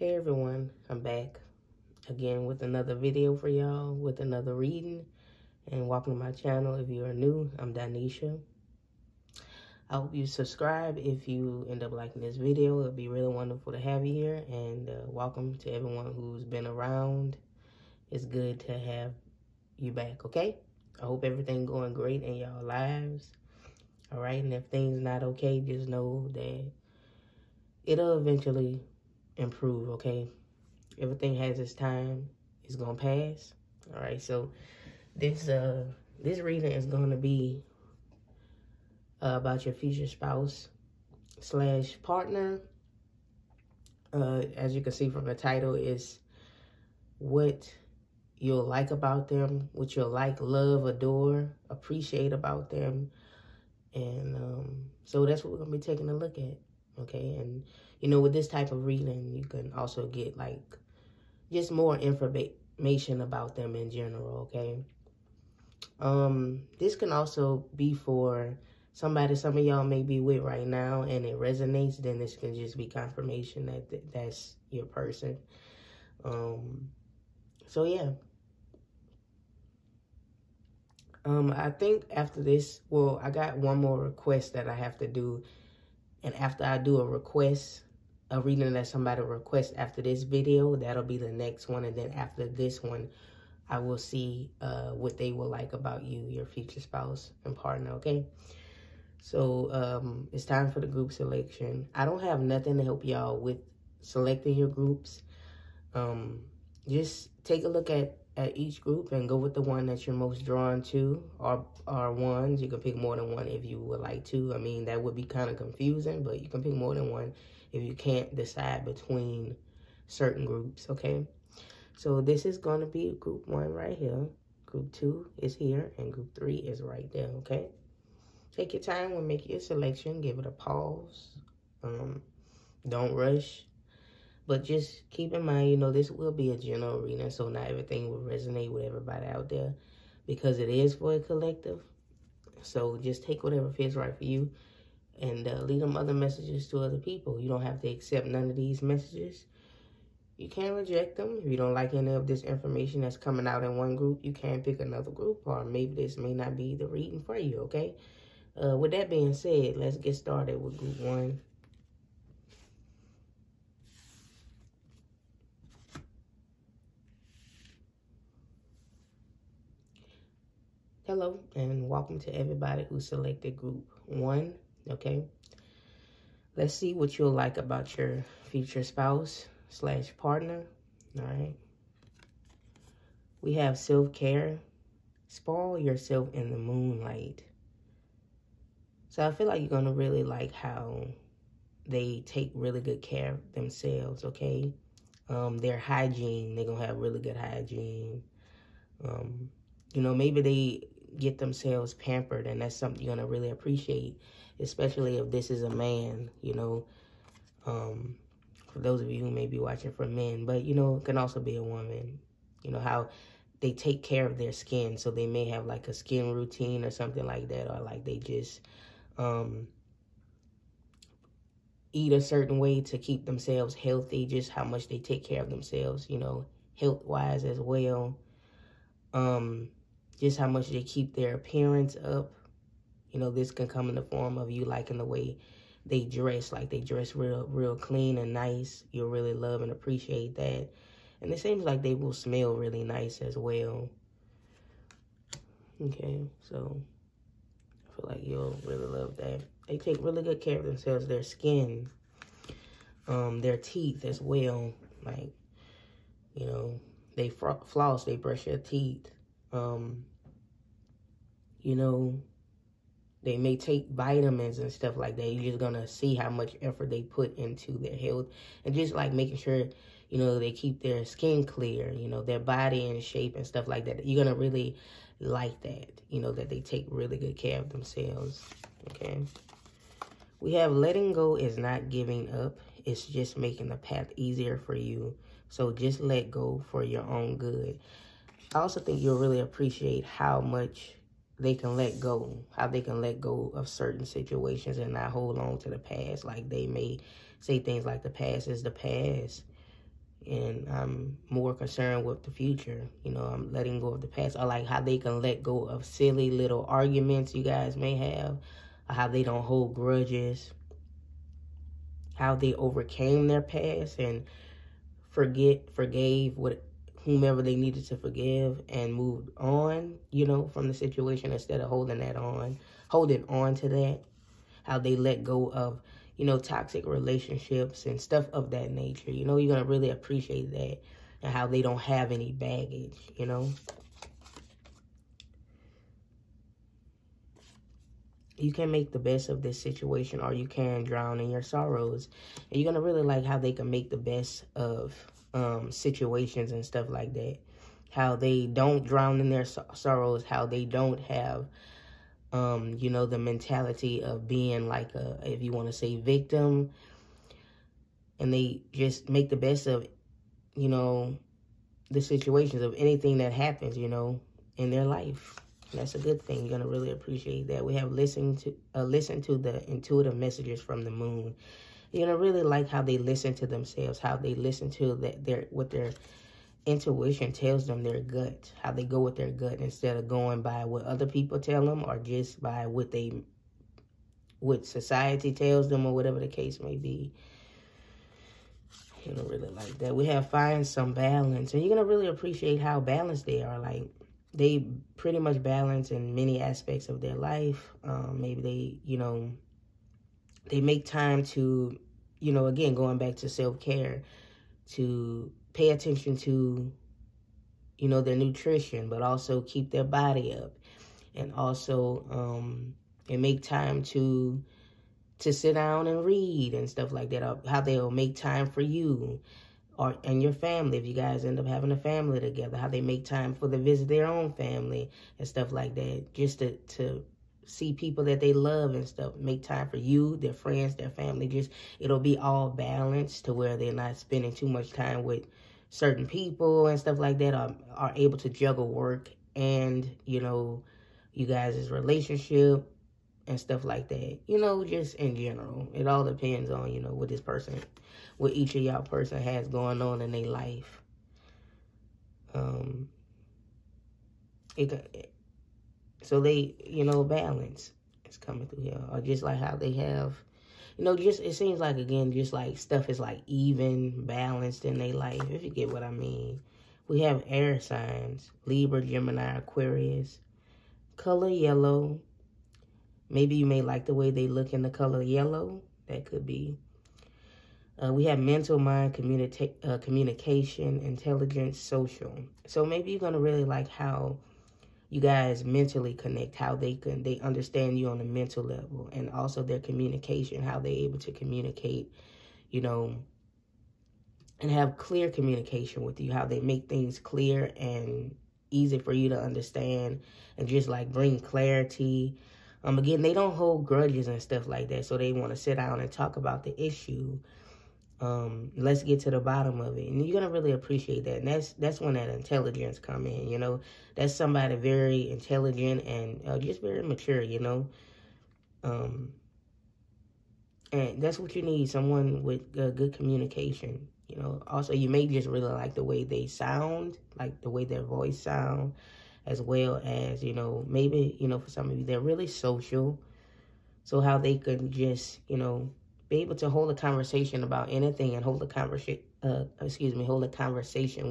Hey everyone, I'm back again with another video for y'all, with another reading. And welcome to my channel. If you are new, I'm Donnescha. I hope you subscribe if you end up liking this video. It'll be really wonderful to have you here. And welcome to everyone who's been around. It's good to have you back, okay? I hope everything going great in y'all lives. All right, and if things not okay, just know that it'll eventually improve, okay? Everything has its time. It's gonna pass. All right, so this reading is gonna be about your future spouse / partner. As you can see from the title, is what you'll like about them, what you'll like, love, adore, appreciate about them. And so that's what we're gonna be taking a look at, okay? And you know, with this type of reading, you can also get like just more information about them in general, okay? This can also be for somebody some of y'all may be with right now and it resonates. Then this can just be confirmation that that's your person. So yeah. I think after this, well, I got one more request that I have to do. And after I do a reading that somebody requests after this video, that'll be the next one. And then after this one, I will see what they will like about you, your future spouse and partner, okay? So it's time for the group selection. I don't have nothing to help y'all with selecting your groups. Just take a look at each group and go with the one that you're most drawn to, or ones. You can pick more than one if you would like to. I mean, that would be kind of confusing, but you can pick more than one if you can't decide between certain groups, okay? So this is going to be group 1 right here. Group 2 is here, and group 3 is right there, okay? Take your time when making your selection. Give it a pause. Don't rush. But just keep in mind, you know, this will be a general reading, so not everything will resonate with everybody out there because it is for a collective. So just take whatever feels right for you and leave them other messages to other people. You don't have to accept none of these messages. You can reject them. If you don't like any of this information that's coming out in one group, you can pick another group, or maybe this may not be the reading for you, okay? With that being said, let's get started with group 1. Hello, and welcome to everybody who selected group 1, okay? Let's see what you'll like about your future spouse / partner, all right? We have self-care. Spoil yourself in the moonlight. So I feel like you're going to really like how they take really good care of themselves, okay? Their hygiene, they're going to have really good hygiene. You know, maybe they get themselves pampered, and that's something you're going to really appreciate, especially if this is a man, you know. For those of you who may be watching for men, but, you know, it can also be a woman. You know, how they take care of their skin, so they may have like a skin routine or something like that, or like they just eat a certain way to keep themselves healthy, just how much they take care of themselves, you know, health-wise as well. Just how much they keep their appearance up. You know, this can come in the form of you liking the way they dress, like they dress real clean and nice. You'll really love and appreciate that. And it seems like they will smell really nice as well. Okay, so I feel like you'll really love that. They take really good care of themselves, their skin, their teeth as well. Like, you know, they floss, they brush their teeth. You know, they may take vitamins and stuff like that. You're just going to see how much effort they put into their health. And just like making sure, you know, they keep their skin clear, you know, their body in shape and stuff like that. You're going to really like that, you know, that they take really good care of themselves, okay? We have letting go is not giving up. It's just making the path easier for you. So just let go for your own good. I also think you'll really appreciate how much they can let go, how they can let go of certain situations and not hold on to the past. Like they may say things like the past is the past. And I'm more concerned with the future. You know, I'm letting go of the past. I like how they can let go of silly little arguments you guys may have, how they don't hold grudges, how they overcame their past and forgave whomever they needed to forgive and moved on, you know, from the situation instead of holding on to that. How they let go of, you know, toxic relationships and stuff of that nature. You know, you're going to really appreciate that. And how they don't have any baggage, you know. You can make the best of this situation, or you can drown in your sorrows. And you're going to really like how they can make the best of situations and stuff like that. How they don't drown in their sorrows. How they don't have, you know, the mentality of being like a, if you want to say, victim. And they just make the best of, you know, the situations of anything that happens, you know, in their life. That's a good thing. You're going to really appreciate that. We have listen to the intuitive messages from the moon. You're going to really like how they listen to themselves, how they listen to what their intuition tells them, their gut, how they go with their gut instead of going by what other people tell them or just by what society tells them or whatever the case may be. You're going to really like that. We have find some balance, and you're going to really appreciate how balanced they are. Like, they pretty much balance in many aspects of their life. Maybe they, you know, they make time to, you know, again, going back to self-care, to pay attention to, you know, their nutrition, but also keep their body up. And also, and make time to sit down and read and stuff like that. How they'll make time for you and your family, if you guys end up having a family together, how they make time to visit their own family and stuff like that, just to see people that they love and stuff, make time for you, their friends, their family. Just, it'll be all balanced to where they're not spending too much time with certain people and stuff like that, are able to juggle work and, you know, you guys' relationship and stuff like that. You know, just in general, it all depends on, you know, what each of y'all person has going on in their life. So they, you know, balance is coming through here. Or just like how they have, you know, just, it seems like, again, just like stuff is like even, balanced in their life, if you get what I mean. We have air signs: Libra, Gemini, Aquarius. Color yellow. Maybe you may like the way they look in the color yellow. That could be. We have mental, mind, communication, intelligence, social. So maybe you're going to really like how you guys mentally connect, how they understand you on a mental level, and also their communication, how they're able to communicate, you know, and have clear communication with you, how they make things clear and easy for you to understand and just like bring clarity. Again, they don't hold grudges and stuff like that, so they want to sit down and talk about the issue. Let's get to the bottom of it. And you're going to really appreciate that. And that's when that intelligence come in, you know. That's somebody very intelligent and just very mature, you know. And that's what you need, someone with good communication, you know. Also, you may just really like the way they sound, like the way their voice sound, as well as, you know, maybe, you know, for some of you, they're really social. So how they can just, you know, be able to hold a conversation about anything and hold a conversation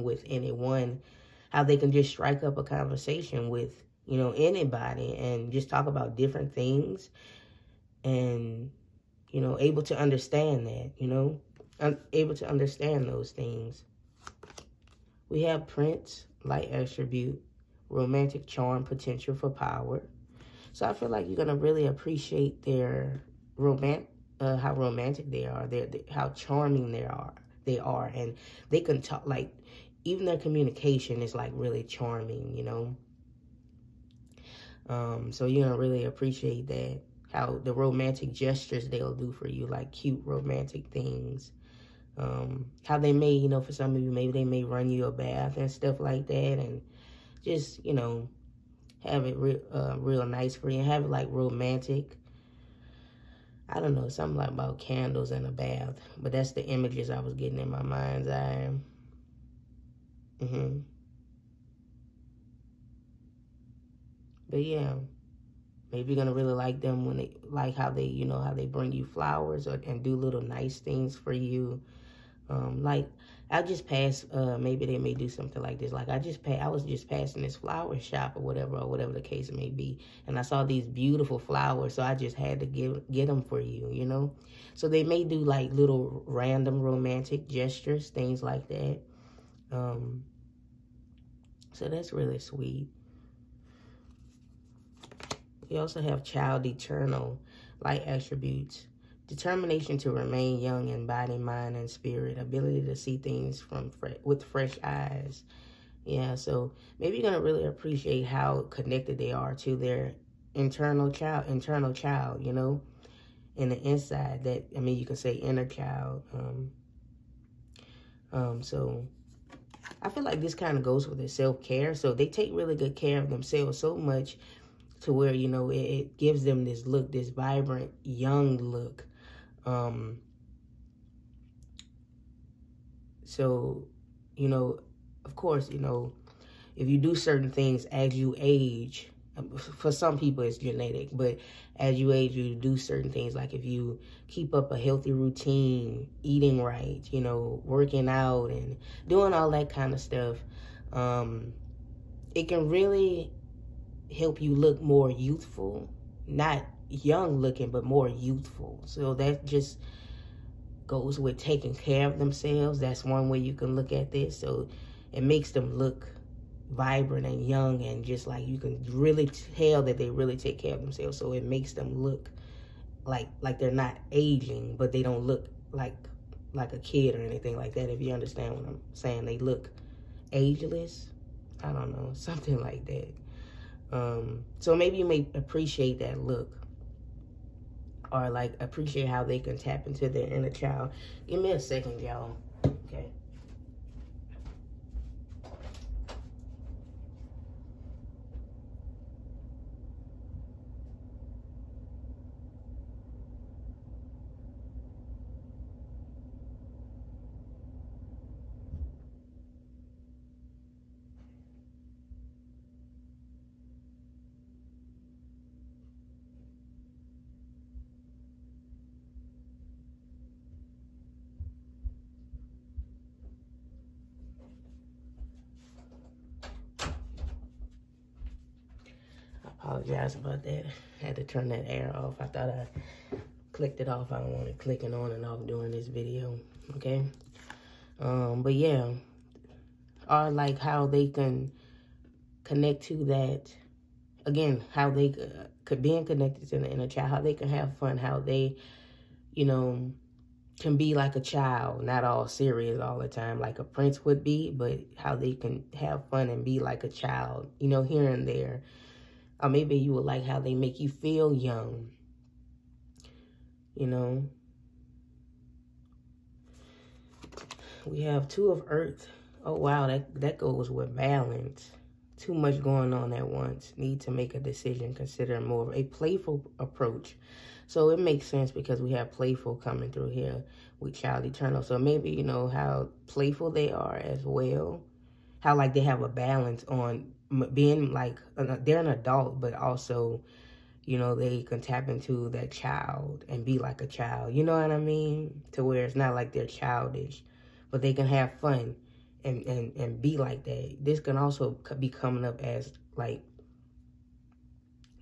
with anyone. How they can just strike up a conversation with, you know, anybody and just talk about different things and, you know, able to understand that, you know, able to understand those things. We have Prince, light attribute, romantic charm, potential for power. So I feel like you're going to really appreciate their how romantic they are, how charming they are, and they can talk, like, even their communication is like really charming, you know. So you're gonna really appreciate that, how the romantic gestures they'll do for you, like cute romantic things. How they may, you know, for some of you, maybe they may run you a bath and stuff like that, and just, you know, have it real nice for you, and have it like romantic. I don't know, something like about candles and a bath. But that's the images I was getting in my mind's eye. But yeah, maybe you're gonna really like them when they like how they, you know, how they bring you flowers and do little nice things for you. Like I just passed. Maybe they may do something like this. Like I was just passing this flower shop or whatever the case may be, and I saw these beautiful flowers, so I just had to get them for you. You know, so they may do like little random romantic gestures, things like that. So that's really sweet. We also have child eternal, light attributes. Determination to remain young in body, mind, and spirit. Ability to see things with fresh eyes. Yeah, so maybe you're going to really appreciate how connected they are to their internal child, you know, in the inside. That, I mean, you can say inner child. So I feel like this kind of goes with their self-care. So they take really good care of themselves so much to where, you know, it gives them this look, this vibrant, young look. So, you know, of course, you know, if you do certain things as you age, for some people it's genetic, but as you age, you do certain things. Like if you keep up a healthy routine, eating right, you know, working out and doing all that kind of stuff, it can really help you look more youthful, not young looking, but more youthful. So that just goes with taking care of themselves. That's one way you can look at this. So it makes them look vibrant and young, and just like you can really tell that they really take care of themselves. So it makes them look like they're not aging, but they don't look like a kid or anything like that. If you understand what I'm saying, they look ageless. I don't know, something like that. So maybe you may appreciate that look, or like appreciate how they can tap into their inner child. Give me a second, y'all. Okay. Apologize about that. I had to turn that air off. I thought I clicked it off. I don't want it clicking on and off during this video. Okay. But yeah, or like how they can connect to that. Again, how they could being connected to the inner child, how they can have fun, how they, you know, can be like a child, not all serious all the time like a prince would be, but how they can have fun and be like a child, you know, here and there. Or maybe you would like how they make you feel young, you know. We have Two of Earth. Oh, wow, that goes with balance. Too much going on at once. Need to make a decision. Consider more of a playful approach. So it makes sense because we have playful coming through here with Child Eternal. So maybe, you know, how playful they are as well. How, like, they have a balance on being, like, they're an adult, but also, you know, they can tap into that child and be like a child. You know what I mean? To where it's not like they're childish, but they can have fun and be like that. This can also be coming up as, like,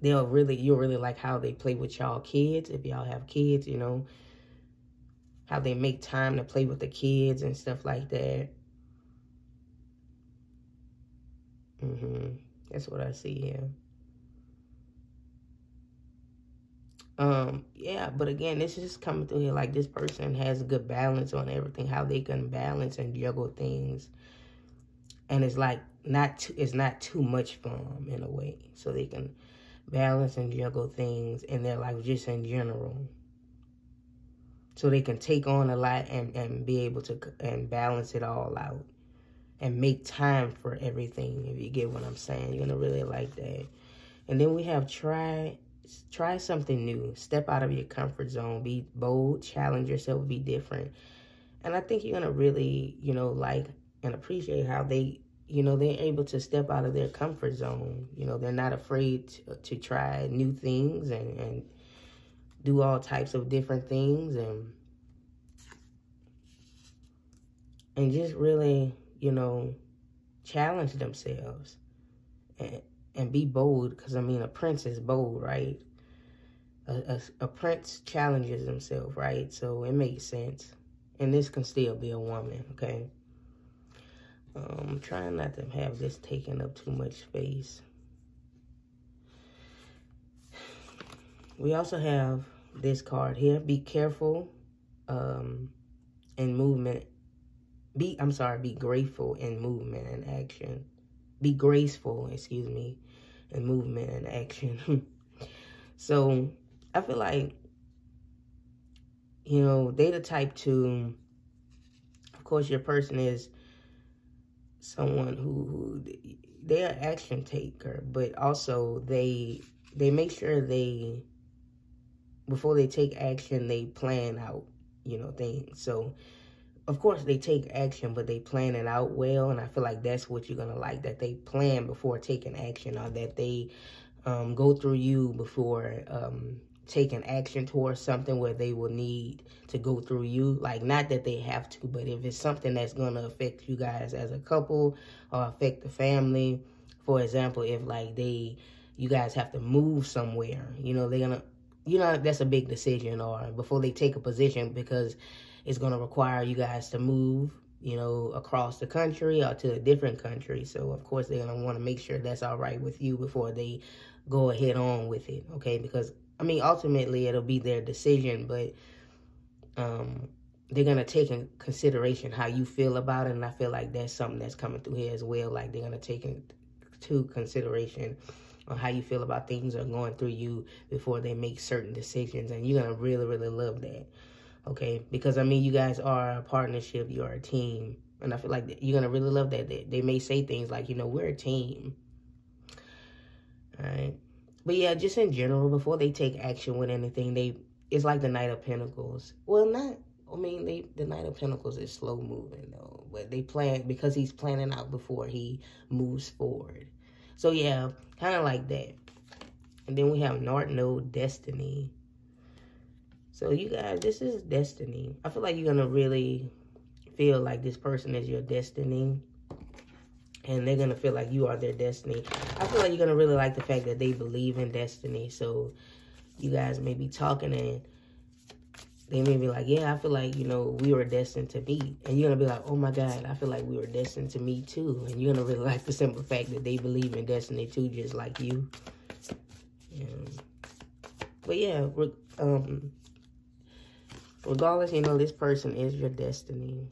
you'll really like how they play with y'all kids. If y'all have kids, you know, how they make time to play with the kids and stuff like that. That's what I see here. Yeah, but again, this is coming through here like this person has a good balance on everything, how they can balance and juggle things. And it's like it's not too much for them in a way. So they can balance and juggle things in their life just in general. So they can take on a lot and be able to and balance it all out. And make time for everything, if you get what I'm saying. You're going to really like that. And then we have try something new. Step out of your comfort zone. Be bold. Challenge yourself. Be different. And I think you're going to really, you know, like and appreciate how they you know, they're able to step out of their comfort zone. You know, they're not afraid to try new things and do all types of different things and just really, you know, challenge themselves and be bold. Because, I mean, a prince is bold, right? A prince challenges himself, right? So it makes sense. And this can still be a woman, okay? I'm trying not to have this taking up too much space. We also have this card here. Be careful in movement. Be grateful in movement and action. Be graceful, excuse me, in movement and action. So I feel like, you know, they the type to, of course, your person is someone who they're an action taker, but also they make sure before they take action, they plan out, you know, things. So, of course, they take action, but they plan it out well, and I feel like that's what you're going to like, that they plan before taking action, or that they go through you before taking action towards something where they will need to go through you. Like, not that they have to, but if it's something that's going to affect you guys as a couple or affect the family, for example, if like you guys have to move somewhere, you know, they're going to, you know, that's a big decision, or before they take a position, because it's going to require you guys to move, you know, across the country or to a different country. So, of course, they're going to want to make sure that's all right with you before they go ahead on with it, okay? Because, I mean, ultimately, it'll be their decision, but they're going to take in consideration how you feel about it, and I feel like that's something that's coming through here as well. Like, they're going to take into consideration on how you feel about things are going through you before they make certain decisions, and you're going to really, really love that, okay? Because, I mean, you guys are a partnership, you're a team, and I feel like you're going to really love that. They may say things like, you know, we're a team, all right? But, yeah, just in general, before they take action with anything, it's like the Knight of Pentacles. Well, the Knight of Pentacles is slow moving, though, but they plan, because he's planning out before he moves forward. So, yeah, kind of like that. And then we have North Node, Destiny. So, you guys, this is destiny. I feel like you're going to really feel like this person is your destiny. And they're going to feel like you are their destiny. I feel like you're going to really like the fact that they believe in destiny. So, you guys may be talking and they may be like, yeah, I feel like, you know, we were destined to meet. And you're going to be like, oh, my God, I feel like we were destined to meet, too. And you're going to really like the simple fact that they believe in destiny, too, just like you. Yeah. But, yeah, regardless, you know, this person is your destiny.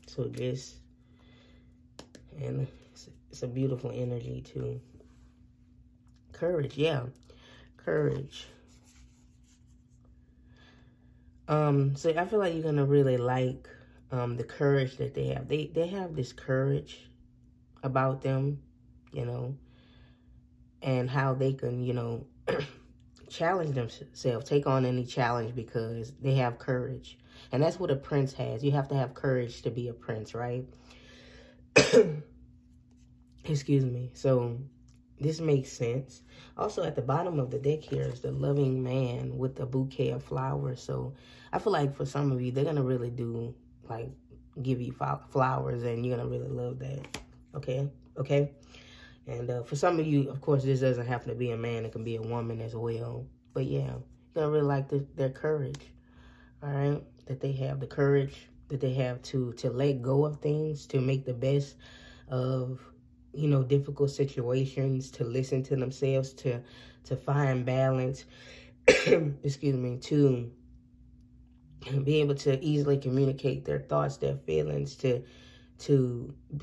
So, just, and it's a beautiful energy, too. Courage, yeah. Courage. So I feel like you're going to really like the courage that they have. They have this courage about them, you know, and how they can, you know, challenge themselves, take on any challenge because they have courage. And that's what a prince has. You have to have courage to be a prince, right? Excuse me. So this makes sense. Also, at the bottom of the deck here is the loving man with a bouquet of flowers. So I feel like for some of you, they're going to really do, like, give you flowers, and you're going to really love that. Okay? Okay? And for some of you, of course, this doesn't have to be a man. It can be a woman as well. But, yeah, you're going to really like their courage. All right? That they have the courage that they have to let go of things, to make the best of, you know, difficult situations, to listen to themselves, to find balance, excuse me, to be able to easily communicate their thoughts, their feelings, to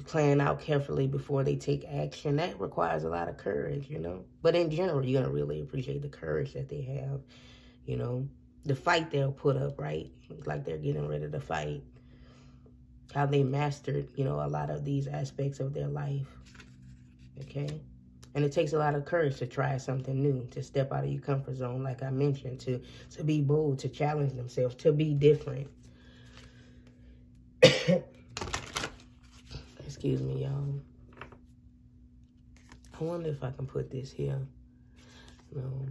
plan out carefully before they take action. That requires a lot of courage, you know. But in general, you're going to really appreciate the courage that they have, you know. The fight they'll put up, right? Like they're getting ready to fight. How they mastered, you know, a lot of these aspects of their life. Okay? And it takes a lot of courage to try something new, to step out of your comfort zone, like I mentioned, to be bold, to challenge themselves, to be different. Excuse me, y'all. I wonder if I can put this here. No.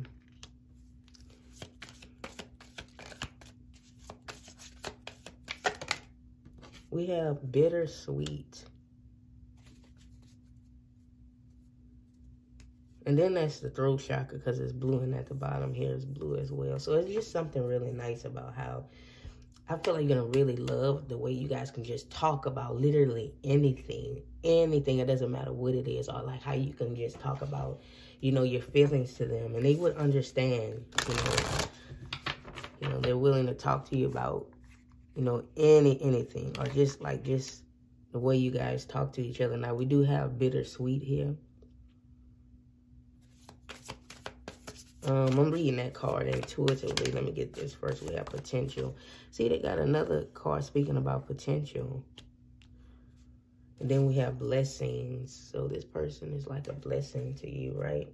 We have bittersweet. And then that's the throat chakra because it's blue, and at the bottom here is blue as well. So it's just something really nice about how I feel like you're going to really love the way you guys can just talk about literally anything. Anything. It doesn't matter what it is, or like how you can just talk about, you know, your feelings to them. And they would understand, you know, they're willing to talk to you about, you know, anything. Or just like just the way you guys talk to each other. Now, we do have bittersweet here. I'm reading that card intuitively. Let me get this first. We have potential. See, they got another card speaking about potential. And then we have blessings. So this person is like a blessing to you, right?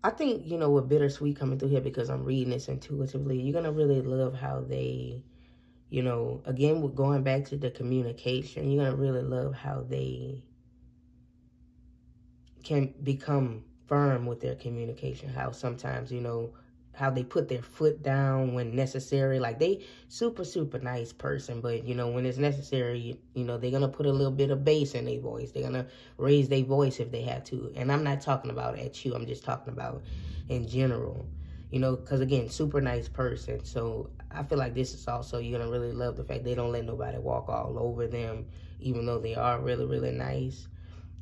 I think, you know, with bittersweet coming through here, because I'm reading this intuitively, you're going to really love how they, you know, again, with going back to the communication, you're going to really love how they can become firm with their communication. How sometimes, you know, how they put their foot down when necessary. Like, they super nice person, but, you know, when it's necessary, you know, they're going to put a little bit of bass in their voice. They're going to raise their voice if they have to. And I'm not talking about at you. I'm just talking about in general, you know, because, again, super nice person. So I feel like this is also, you're going to really love the fact they don't let nobody walk all over them, even though they are really nice,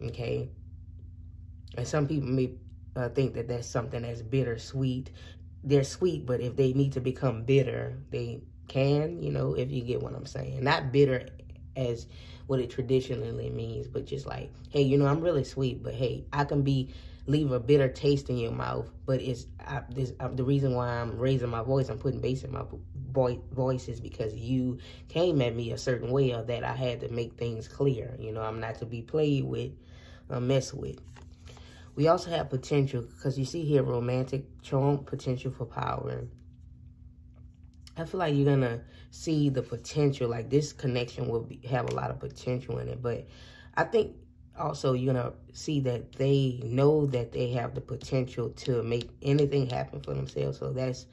okay? And some people may think that that's something that's bittersweet. They're sweet, but if they need to become bitter, they can, you know, if you get what I'm saying. Not bitter as what it traditionally means, but just like, hey, you know, I'm really sweet, but hey, I can leave a bitter taste in your mouth, but the reason why I'm raising my voice, I'm putting bass in my voice is because you came at me a certain way, or that I had to make things clear. You know, I'm not to be played with, messed with. We also have potential, because you see here, romantic charm, potential for power. I feel like you're going to see the potential, like this connection will have a lot of potential in it. But I think also you're going to see that they know that they have the potential to make anything happen for themselves. So that's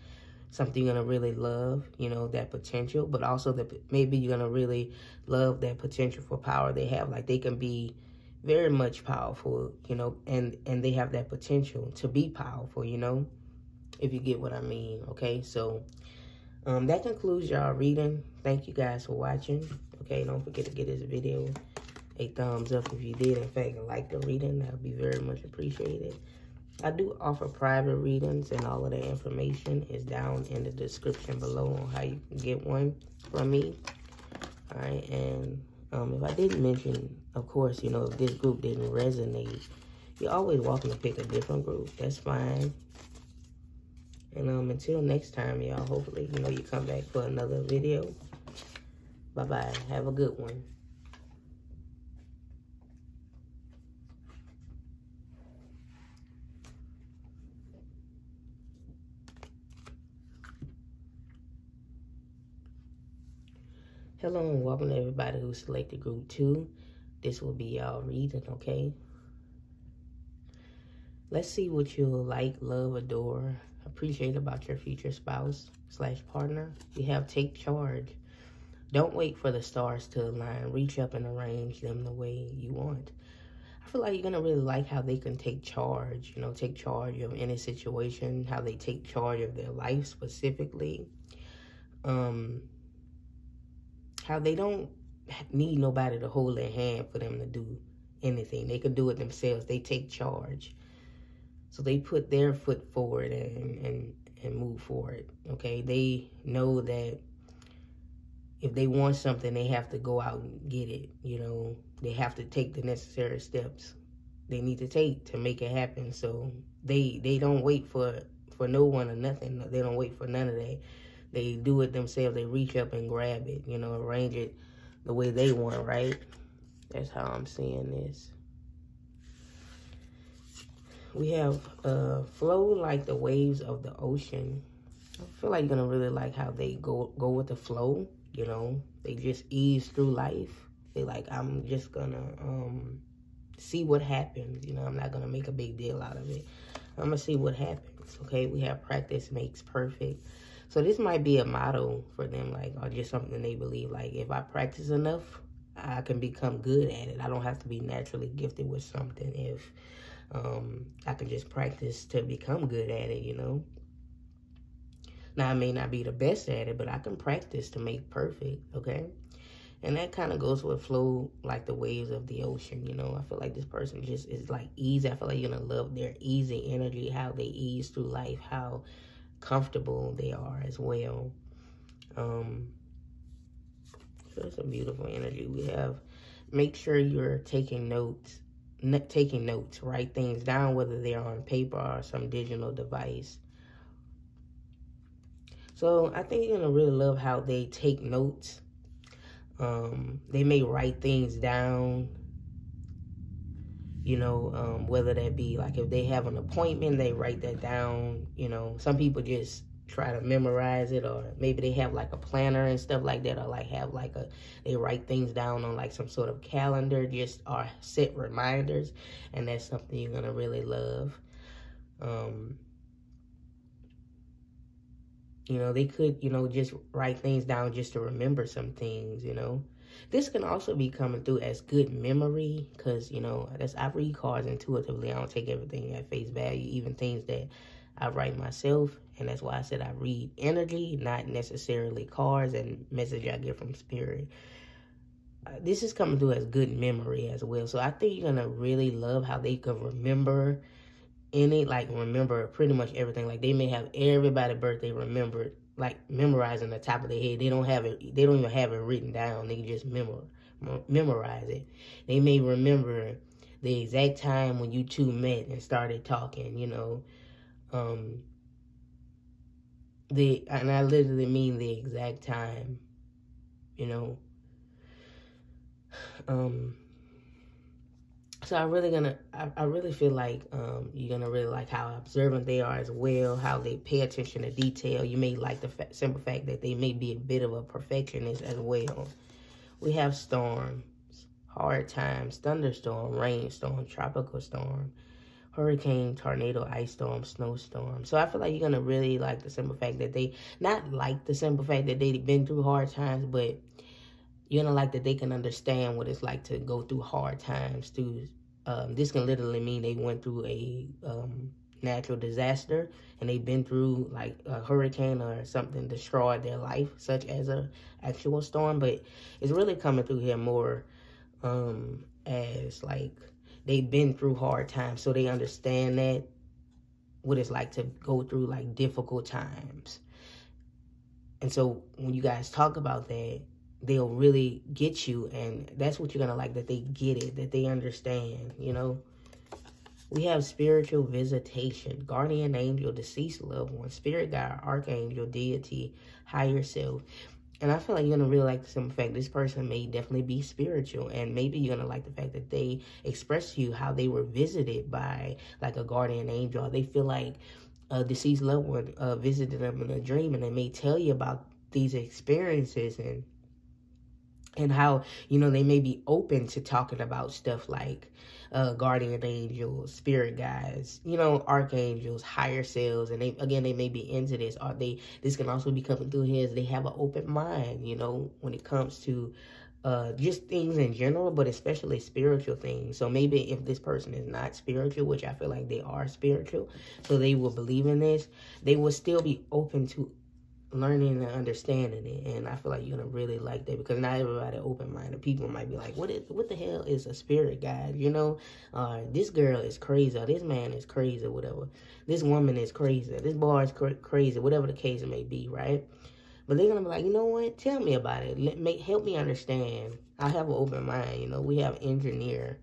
something you're going to really love, you know, that potential. But also that maybe you're going to really love that potential for power they have. Like, they can be very much powerful, you know, and they have that potential to be powerful, you know, if you get what I mean, okay? So that concludes y'all reading. Thank you guys for watching, okay? Don't forget to give this video a thumbs up if you did, in fact, like the reading. That would be very much appreciated. I do offer private readings, and all of the information is down in the description below on how you can get one from me, all right? And if I didn't mention, of course, you know, if this group didn't resonate, you're always welcome to pick a different group. That's fine. And until next time, y'all, hopefully, you know, you come back for another video. Bye-bye. Have a good one. Hello and welcome to everybody who selected group 2. This will be y'all reading, okay? Let's see what you'll like, love, adore, appreciate about your future spouse / partner. We have take charge. Don't wait for the stars to align. Reach up and arrange them the way you want. I feel like you're going to really like how they can take charge, you know, take charge of any situation, how they take charge of their life specifically. How they don't need nobody to hold their hand for them to do anything. They can do it themselves. They take charge. So they put their foot forward and move forward, okay? They know that if they want something, they have to go out and get it, you know? They have to take the necessary steps they need to take to make it happen. So they don't wait for no one or nothing. They don't wait for none of that. They do it themselves. They reach up and grab it, you know, arrange it the way they want, right? That's how I'm seeing this. We have flow like the waves of the ocean. I feel like you're going to really like how they go with the flow, you know. They just ease through life. They like, I'm just going to see what happens. You know, I'm not going to make a big deal out of it. I'm going to see what happens, okay? We have practice makes perfect. So this might be a motto for them, like, or just something they believe. Like, if I practice enough, I can become good at it. I don't have to be naturally gifted with something if I can just practice to become good at it, you know? Now, I may not be the best at it, but I can practice to make perfect, okay? And that kind of goes with flow like the waves of the ocean, you know? I feel like this person just is like easy. I feel like you're going to love their easy energy, how they ease through life, how comfortable they are as well. So it's a beautiful energy. We have, make sure you're taking notes, write things down, whether they're on paper or some digital device. So I think you're going to really love how they take notes. They may write things down, you know, whether that be like if they have an appointment, they write that down, you know. Some people just try to memorize it, or maybe they have like a planner and stuff like that, or like have like they write things down on like some sort of calendar, just or set reminders, and that's something you're going to really love. You know, they could, you know, just write things down just to remember some things, you know. This can also be coming through as good memory because, you know, I read cards intuitively. I don't take everything at face value, even things that I write myself. And that's why I said I read energy, not necessarily cards and message I get from spirit. This is coming through as good memory as well. So I think you're going to really love how they could remember remember pretty much everything. Like they may have everybody's birthday remembered, like memorized on the top of their head. They don't even have it written down. They can just memorize it. They may remember the exact time when you two met and started talking, you know. And I literally mean the exact time, you know. So I really feel like you're gonna really like how observant they are as well, how they pay attention to detail. You may like the simple fact that they may be a bit of a perfectionist as well. We have storms, hard times, thunderstorm, rainstorm, tropical storm, hurricane, tornado, ice storm, snowstorm. So I feel like you're gonna really like the simple fact that they've been through hard times, but you're gonna like that they can understand what it's like to go through hard times. This can literally mean they went through a natural disaster and they've been through like a hurricane or something destroyed their life, such as a actual storm. But it's really coming through here more as like they've been through hard times, so they understand that what it's like to go through like difficult times. And so when you guys talk about that, they'll really get you, and that's what you're going to like, that they get it, that they understand, you know. We have spiritual visitation, guardian angel, deceased loved one, spirit guide, archangel, deity, higher self. And I feel like you're going to really like the simple fact this person may definitely be spiritual, and maybe you're going to like the fact that they express to you how they were visited by like a guardian angel, or they feel like a deceased loved one visited them in a dream, and they may tell you about these experiences and how, you know, they may be open to talking about stuff like guardian angels, spirit guides, you know, archangels, higher selves. And they may be into this. Or this can also be coming through here as they have an open mind, you know, when it comes to just things in general, but especially spiritual things. So maybe if this person is not spiritual, which I feel like they are spiritual, so they will believe in this, they will still be open to learning and understanding it. And I feel like you're gonna really like that, because not everybody open-minded. People might be like, what the hell is a spirit guide, you know? This girl is crazy, or this man is crazy, or whatever. This woman is crazy, this boy is crazy, whatever the case may be, right? But they're gonna be like, you know what, tell me about it, help me understand. I have an open mind, you know. We have engineer,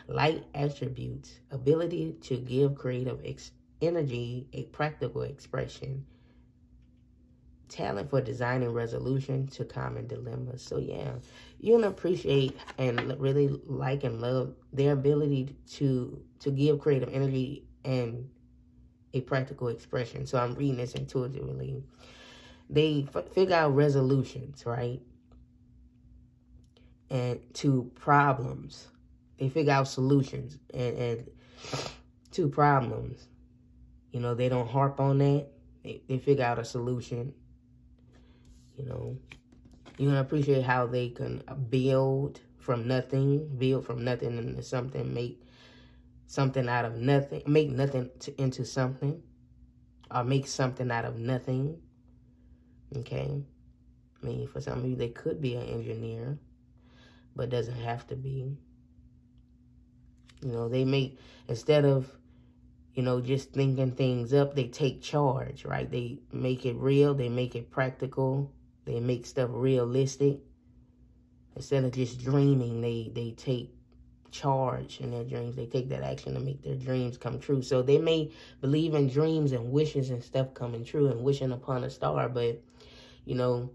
light attributes, ability to give creative energy, a practical expression, talent for designing resolution to common dilemmas. So yeah, you're gonna appreciate and really like and love their ability to give creative energy and a practical expression. So I'm reading this intuitively. They figure out resolutions, right? And to problems. They figure out solutions and to problems. You know, they don't harp on that. They figure out a solution. You know, you're going to appreciate how they can build from nothing into something, make something out of nothing, make nothing into something, or make something out of nothing. Okay? I mean, for some of you, they could be an engineer, but doesn't have to be. You know, they make, instead of, you know, just thinking things up, they take charge, right? They make it real, they make it practical, they make stuff realistic. Instead of just dreaming, they take charge in their dreams. They take that action to make their dreams come true. So they may believe in dreams and wishes and stuff coming true and wishing upon a star, but, you know,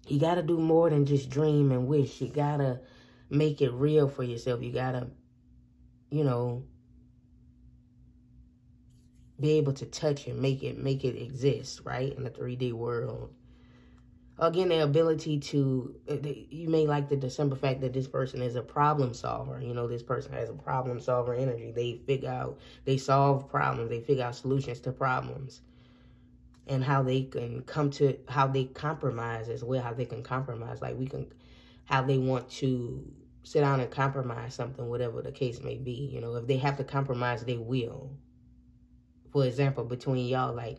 you got to do more than just dream and wish. You got to make it real for yourself. You got to, you know, be able to touch it, make it exist, right, in the 3D world. Again, the ability to, you may like the simple fact that this person is a problem solver. You know, this person has a problem solver energy. They solve problems. They figure out solutions to problems. And how they can how they compromise as well, how they can compromise. Like how they want to sit down and compromise something, whatever the case may be. You know, if they have to compromise, they will. For example, between y'all, like,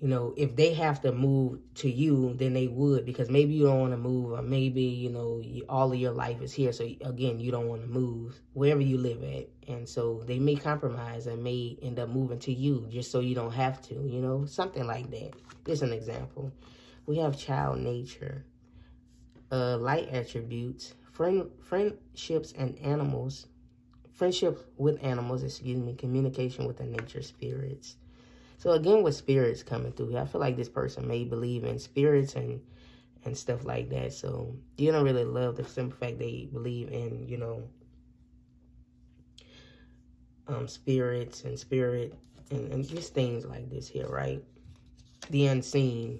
you know, if they have to move to you, then they would, because maybe you don't want to move, or maybe, you know, all of your life is here. So again, you don't want to move wherever you live at. And so they may compromise and may end up moving to you just so you don't have to, you know, something like that. Just an example. We have child nature, light attributes, friendships and animals, friendship with animals, communication with the nature spirits. So again, with spirits coming through, I feel like this person may believe in spirits and stuff like that. So you don't really love the simple fact they believe in, you know, spirits and spirit and just things like this here, right? The unseen.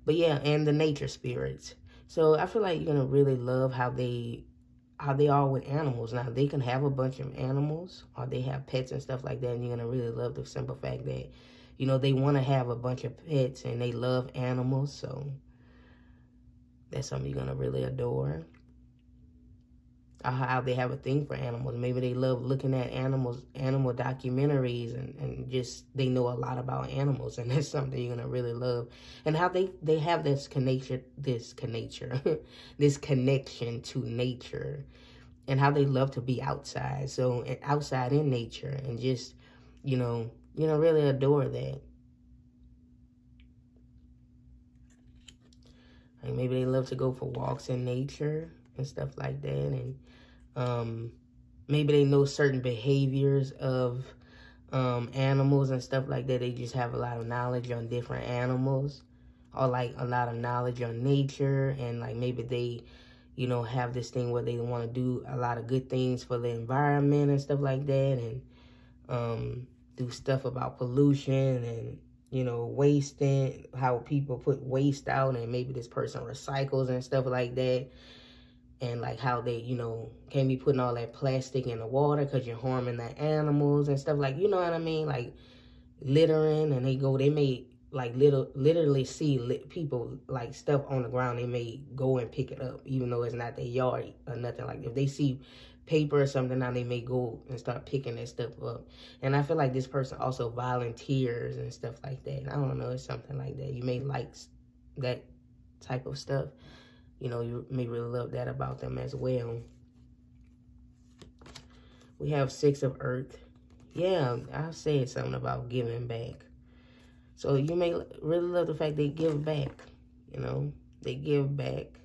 But yeah, and the nature spirits. So I feel like you're gonna really love how they are with animals. Now, they can have a bunch of animals, or they have pets and stuff like that, and you're going to really love the simple fact that, you know, they want to have a bunch of pets, and they love animals, so that's something you're going to really adore. Or how they have a thing for animals. Maybe they love looking at animal documentaries, and just, they know a lot about animals, and that's something you're going to really love. And how they have this connection to nature, and how they love to be outside. So outside in nature, and just, you know, really adore that. Like maybe they love to go for walks in nature and stuff like that, and maybe they know certain behaviors of animals and stuff like that. They just have a lot of knowledge on different animals, or like a lot of knowledge on nature, and like maybe they, you know, have this thing where they want to do a lot of good things for the environment and stuff like that, and do stuff about pollution and, you know, wasting, how people put waste out, and maybe this person recycles and stuff like that. And like how they, you know, can't be putting all that plastic in the water because you're harming the animals and stuff, like, you know what I mean? Like littering, and they may like literally see people like stuff on the ground. They may go and pick it up, even though it's not their yard or nothing. Like if they see paper or something, now they may go and start picking that stuff up. And I feel like this person also volunteers and stuff like that. I don't know, it's something like that. You may like that type of stuff. You know, you may really love that about them as well. We have Six of Earth. Yeah, I said something about giving back. So you may really love the fact they give back. You know, they give back.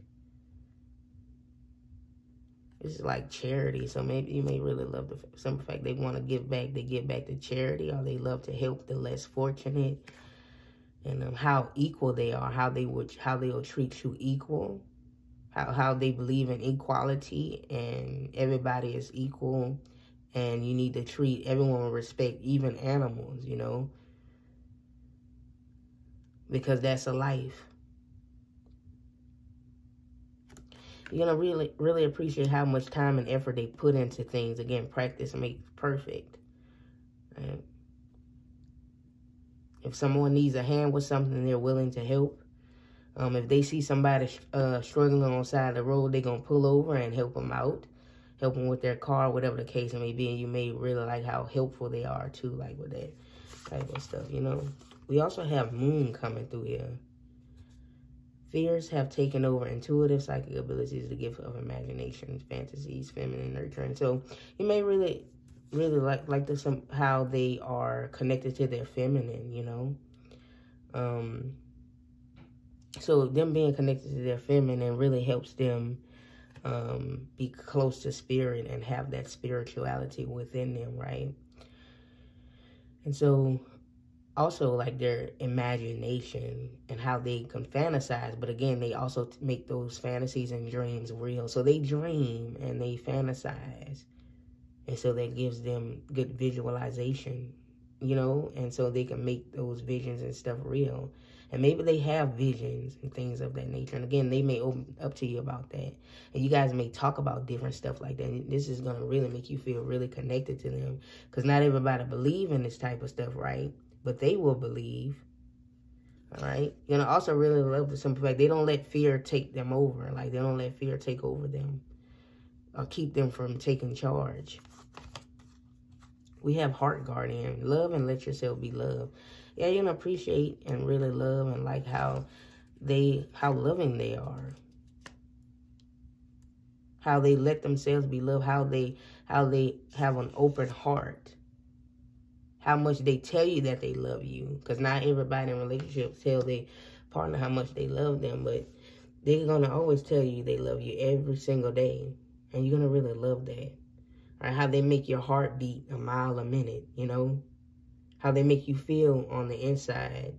It's like charity. So maybe you may really love the simple fact they want to give back. They give back to charity, or they love to help the less fortunate. And how equal they are, how they'll treat you equal. How they believe in equality, and everybody is equal And you need to treat everyone with respect, even animals, you know, because that's a life. You're going to really, really appreciate how much time and effort they put into things. Again, practice makes perfect. Right? If someone needs a hand with something, they're willing to help. If they see somebody struggling on the side of the road, they're going to pull over and help them out. Help them with their car, whatever the case may be. And you may really like how helpful they are, too, like with that type of stuff, you know. We also have Moon coming through here. Fears have taken over intuitive psychic abilities, the gift of imagination, fantasies, feminine nurturing. So you may really like this, how they are connected to their feminine, you know. So them being connected to their feminine really helps them be close to spirit and have that spirituality within them, right? And so also like their imagination and how they can fantasize, but again, they also make those fantasies and dreams real. So they dream and they fantasize, and so that gives them good visualization, you know, and so they can make those visions and stuff real. And maybe they have visions and things of that nature. And again, they may open up to you about that. And you guys may talk about different stuff like that. And this is going to really make you feel really connected to them. Because not everybody believes in this type of stuff, right? But they will believe. All right? You're going to also really love the simple fact they don't let fear take them over. Like, they don't let fear take over them or keep them from taking charge. We have Heart Guardian. Love and let yourself be loved. Yeah, you're going to appreciate and really love and like how loving they are. How they let themselves be loved. How they have an open heart. How much they tell you that they love you. Because not everybody in relationships tell their partner how much they love them. But they're going to always tell you they love you every single day. And you're going to really love that. Right? How they make your heart beat a mile a minute, you know. How they make you feel on the inside.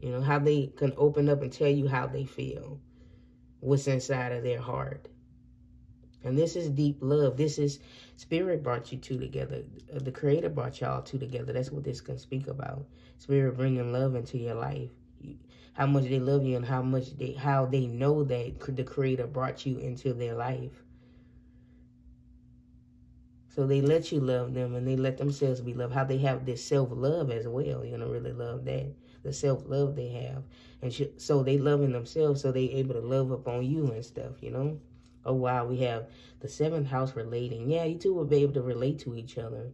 You know, how they can open up and tell you how they feel. What's inside of their heart. And this is deep love. This is Spirit brought you two together. The Creator brought y'all two together. That's what this can speak about. Spirit bringing love into your life. How much they love you and how they know that the Creator brought you into their life. So they let you love them and they let themselves be loved. How they have this self-love as well. You're going to really love that. The self-love they have. And so they loving themselves so they able to love up on you and stuff, you know. Oh, wow. We have the 7th house relating. Yeah, you two will be able to relate to each other.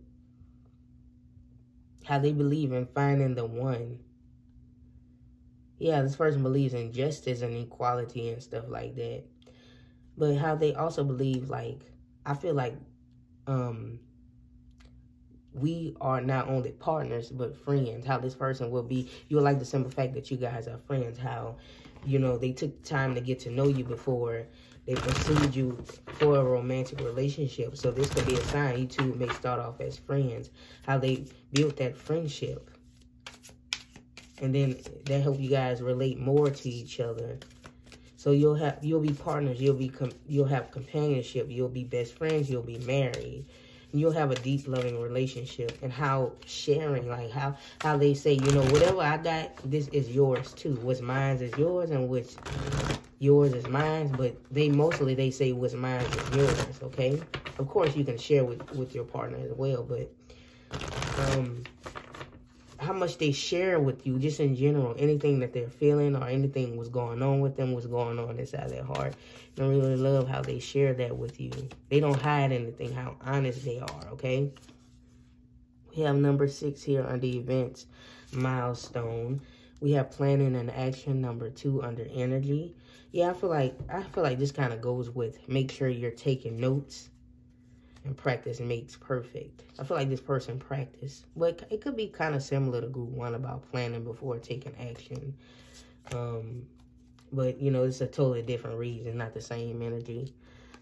How they believe in finding the one. Yeah, this person believes in justice and equality and stuff like that. But how they also believe, like, I feel like we are not only partners but friends. How this person will be, you'll like the simple fact that you guys are friends. How, you know, they took time to get to know you before they pursued you for a romantic relationship. So this could be a sign you two may start off as friends. How they built that friendship, and then that help you guys relate more to each other. So you'll be partners, you'll have companionship, you'll be best friends, you'll be married. And you'll have a deep loving relationship. And how sharing, like how they say, you know, whatever I got, this is yours too. What's mine is yours and what's yours is mine. But they say what's mine is yours, okay? Of course you can share with your partner as well, but how much they share with you, just in general, anything that they're feeling or anything was going on with them, what's going on inside their heart. I really love how they share that with you. They don't hide anything, how honest they are, okay? We have number 6 here under events, milestone. We have planning and action, number 2 under energy. Yeah, I feel like this kind of goes with make sure you're taking notes. And practice makes perfect. I feel like this person practiced. But it could be kind of similar to group 1 about planning before taking action. But, you know, it's a totally different reason, not the same energy.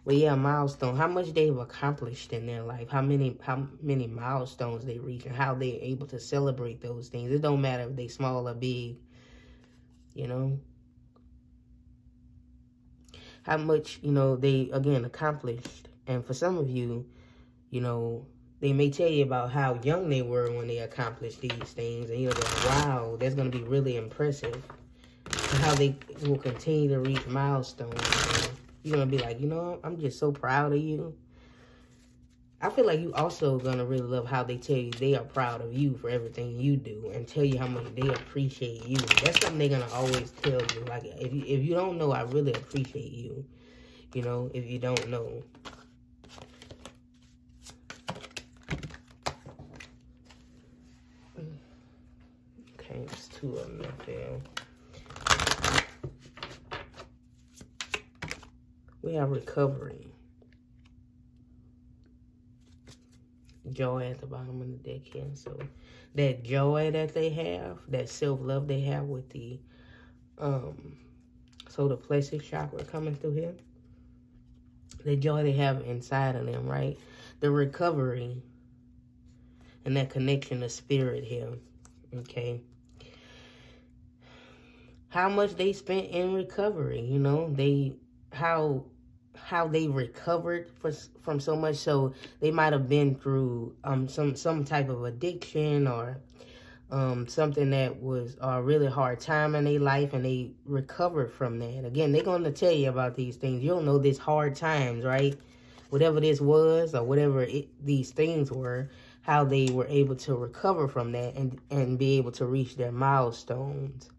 But, yeah, milestone. How much they've accomplished in their life. How many milestones they reach. And how they're able to celebrate those things. It don't matter if they small or big. You know. how much, you know, they, again, accomplished. And for some of you, you know, they may tell you about how young they were when they accomplished these things. And you're like, wow, that's going to be really impressive. And how they will continue to reach milestones. And you're going to be like, you know, I'm just so proud of you. I feel like you also going to really love how they tell you they are proud of you for everything you do. And tell you how much they appreciate you. That's something they're going to always tell you. Like, if you don't know, I really appreciate you. You know, if you don't know. Okay, there's 2 of them up there. We have recovery. Joy at the bottom of the deck here. So that joy that they have, that self-love they have with the solar plexus chakra coming through here. The joy they have inside of them, right? The recovery and that connection to spirit here. Okay. How much they spent in recovery, you know, how they recovered from so much. So they might have been through some type of addiction or something that was a really hard time in their life, and they recovered from that. Again, they're going to tell you about these things. You don't know this hard times, right? Whatever this was or whatever these things were, how they were able to recover from that and be able to reach their milestones.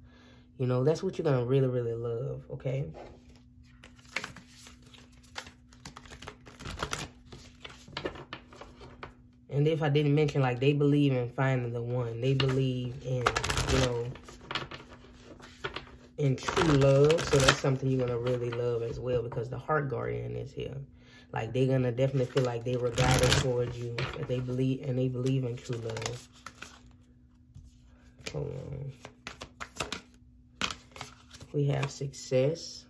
You know, that's what you're going to really, really love, okay? And if I didn't mention, like, they believe in finding the one. They believe in, you know, in true love. So that's something you're going to really love as well, because the heart guardian is here. Like, they're going to definitely feel like they were guided towards you. That they believe in true love. Hold on. We have success.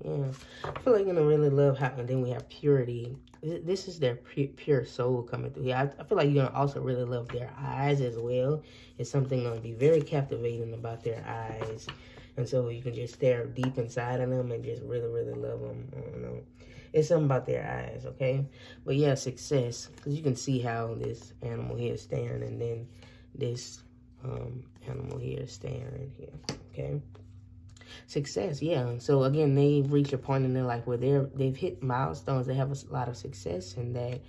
Yeah. I feel like you're going to really love how, and then we have purity. This is their pure soul coming through here. I feel like you're going to also really love their eyes as well. It's something going to be very captivating about their eyes. And so you can just stare deep inside of them and just really, really love them. I don't know. It's something about their eyes, okay? But yeah, success. Because you can see how this animal here is staring, and then this animal here is staring here, okay? Success, yeah. So again, they've reached a point in their life where they've hit milestones. They have a lot of success, and that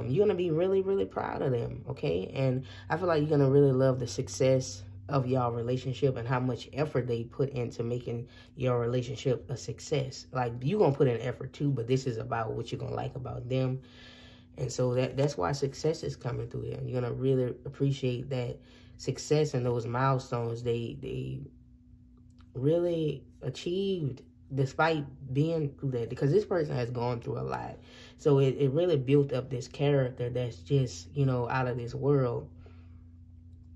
you're gonna be really, really proud of them, okay? And I feel like you're gonna really love the success of y'all relationship and how much effort they put into making your relationship a success. Like, you're gonna put in effort too, but this is about what you're gonna like about them. And so that's why success is coming through here. You're gonna really appreciate that success and those milestones they really achieved despite being through that, because this person has gone through a lot. So it really built up this character that's just, you know, out of this world,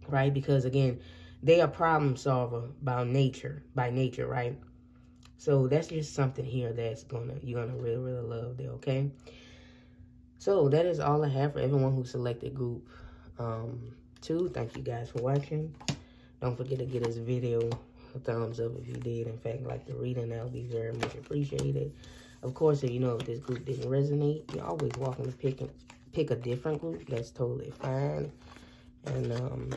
right? Because again, they are problem solver by nature, right? So that's just something here that's you're gonna really, really love there, okay? So that is all I have for everyone who selected group 2. Thank you guys for watching. Don't forget to give this video a thumbs up if you did, in fact, like the reading. That would be very much appreciated. Of course, if you know if this group didn't resonate, you're always welcome to pick a different group. That's totally fine. And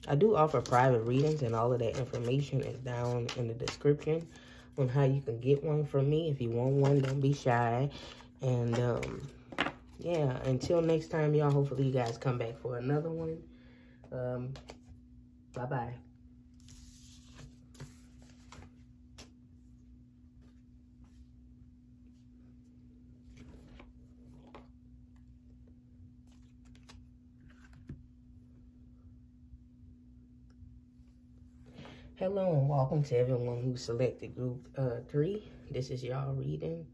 I do offer private readings, and all of that information is down in the description on how you can get one from me. If you want one, don't be shy. And yeah, until next time, y'all, hopefully you guys come back for another one. Bye-bye. Hello and welcome to everyone who selected group 3. This is y'all reading.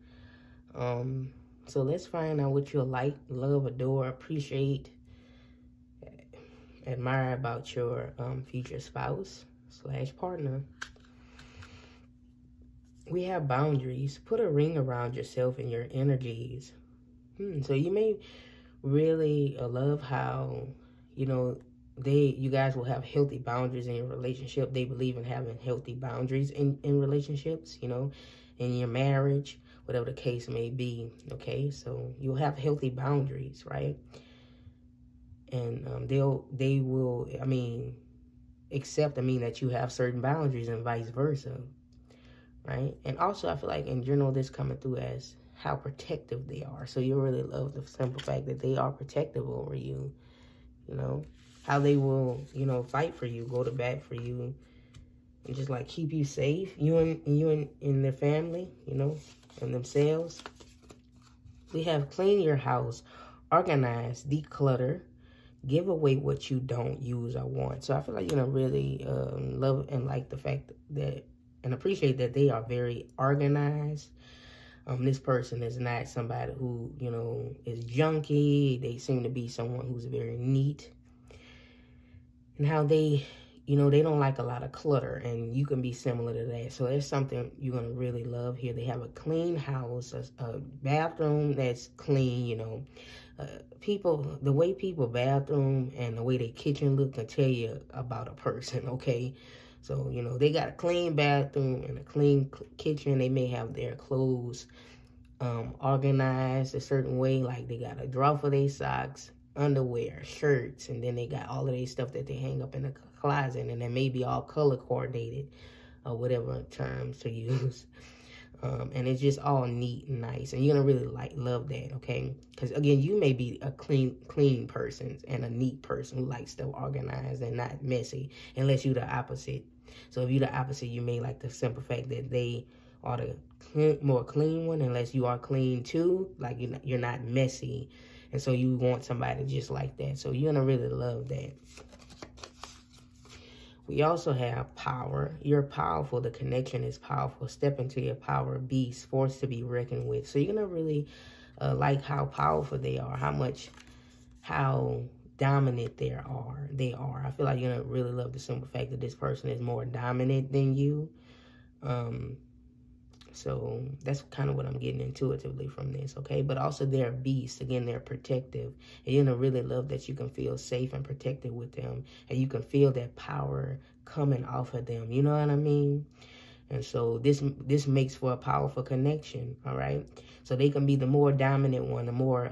So let's find out what you'll like, love, adore, appreciate, admire about your future spouse / partner. We have boundaries. Put a ring around yourself and your energies. So you may really love how, you know, you guys will have healthy boundaries in your relationship. They believe in having healthy boundaries in relationships, you know, in your marriage, whatever the case may be, okay? So you'll have healthy boundaries, right? And they will, I mean, accept, that you have certain boundaries and vice versa, right? And also, I feel like in general, this coming through as how protective they are. So you really love the simple fact that they are protective over you, you know? How they will, fight for you, go to bat for you, and just like keep you safe, you and their family, and themselves. We have clean your house, organize, declutter, give away what you don't use or want. So I feel like, really love and like the fact that, and appreciate that they are very organized. This person is not somebody who, is junky. They seem to be someone who's very neat. And how they, they don't like a lot of clutter, and you can be similar to that. So there's something you're going to really love here. They have a clean house, a bathroom that's clean, the way people bathroom and the way their kitchen look can tell you about a person, okay? So, they got a clean bathroom and a clean kitchen. They may have their clothes organized a certain way, like they got a drawer for their socks, underwear, shirts, and then they got all of their stuff that they hang up in the closet, and they may be all color coordinated or whatever terms to use. And it's just all neat and nice, and you're gonna really love that, okay? Because again, you may be a clean person and a neat person who likes stuff organized and not messy, unless you're the opposite. So if you're the opposite, you may like the simple fact that they are the more clean one, unless you are clean too, like you're not messy, and so you want somebody just like that. So you're gonna really love that. We also have power. You're powerful. The connection is powerful. Step into your power, beast, force to be reckoned with. So you're going to really like how powerful they are, how dominant they are. I feel like you're going to really love the simple fact that this person is more dominant than you. So that's kind of what I'm getting intuitively from this, okay? But also they're beasts. Again, they're protective. And you're going to really love that you can feel safe and protected with them. And you can feel that power coming off of them. You know what I mean? And so this makes for a powerful connection, all right? So they can be the more dominant one, the more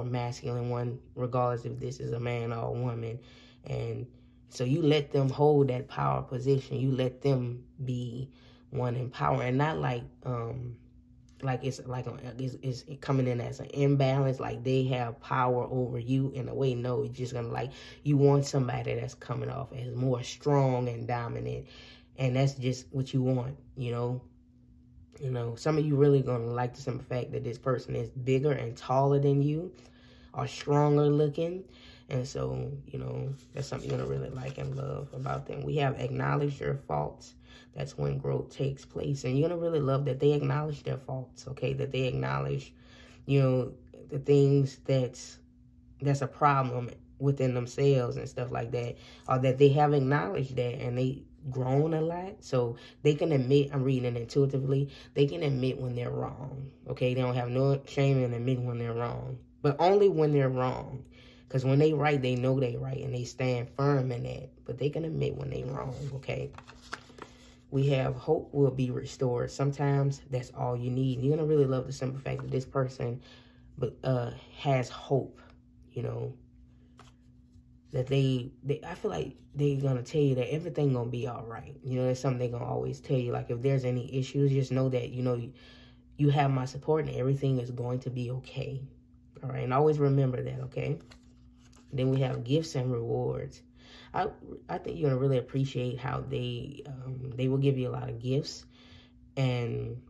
masculine one, regardless if this is a man or a woman. And so you let them hold that power position. You let them be one in power, and not it's coming in as an imbalance, like they have power over you in a way. No, you're just gonna you want somebody that's coming off as more strong and dominant, and that's just what you want, some of you really gonna like the simple fact that this person is bigger and taller than you, or stronger looking. And so, that's something you're gonna really like and love about them. We have acknowledge your faults. That's when growth takes place. And you're going to really love that they acknowledge their faults, okay? That they acknowledge, the things that's a problem within themselves and stuff like that. Or that they have acknowledged that and they grown a lot. So they can admit, I'm reading it intuitively, they can admit when they're wrong, okay? They don't have no shame in admitting when they're wrong. But only when they're wrong. Because when they right, they know they right and they stand firm in that. But they can admit when they wrong, okay? We have hope will be restored. Sometimes that's all you need. You're going to really love the simple fact that this person has hope, that I feel like they're going to tell you that everything going to be all right. It's something they're going to always tell you. Like if there's any issues, just know that, you have my support and everything is going to be okay. All right. And always remember that, okay? Then we have gifts and rewards. I think you're going to really appreciate how they will give you a lot of gifts. And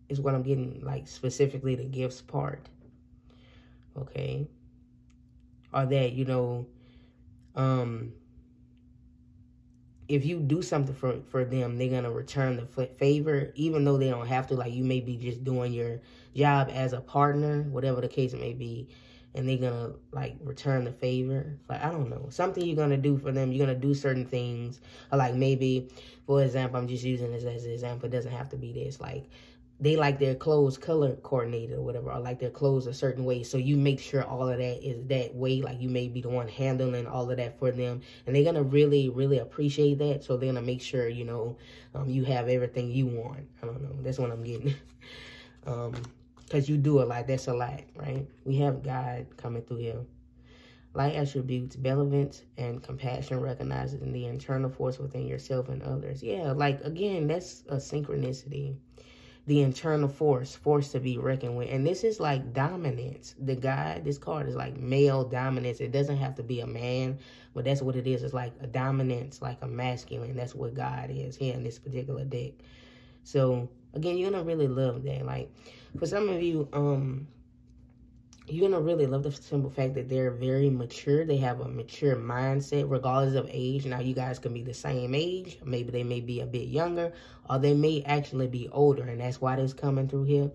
is what I'm getting, like specifically the gifts part. Okay. Or that, if you do something for them, they're going to return the favor, even though they don't have to. Like you may be just doing your job as a partner, whatever the case may be. And they're going to, return the favor. I don't know. Something you're going to do for them. You're going to do certain things. Or, maybe, for example, I'm just using this as an example. It doesn't have to be this. they like their clothes color coordinated or whatever, or like their clothes a certain way. So you make sure all of that is that way. Like you may be the one handling all of that for them. And they're going to really, really appreciate that. So they're going to make sure, you know, you have everything you want. I don't know. That's what I'm getting. Because you do a lot. That's a lot, right? We have God coming through here. Light attributes, benevolence, and compassion recognizing the internal force within yourself and others. Yeah, like, again, that's a synchronicity. The internal force to be reckoned with. And this is like dominance. The guy, this card is like male dominance. It doesn't have to be a man, but that's what it is. It's like a dominance, like a masculine. That's what God is here in this particular deck. So, again, you're going to really love that. Like, for some of you, you're going to really love the simple fact that they're very mature. They have a mature mindset regardless of age. Now, you guys can be the same age. Maybe they may be a bit younger, or they may actually be older, and that's why this coming through here.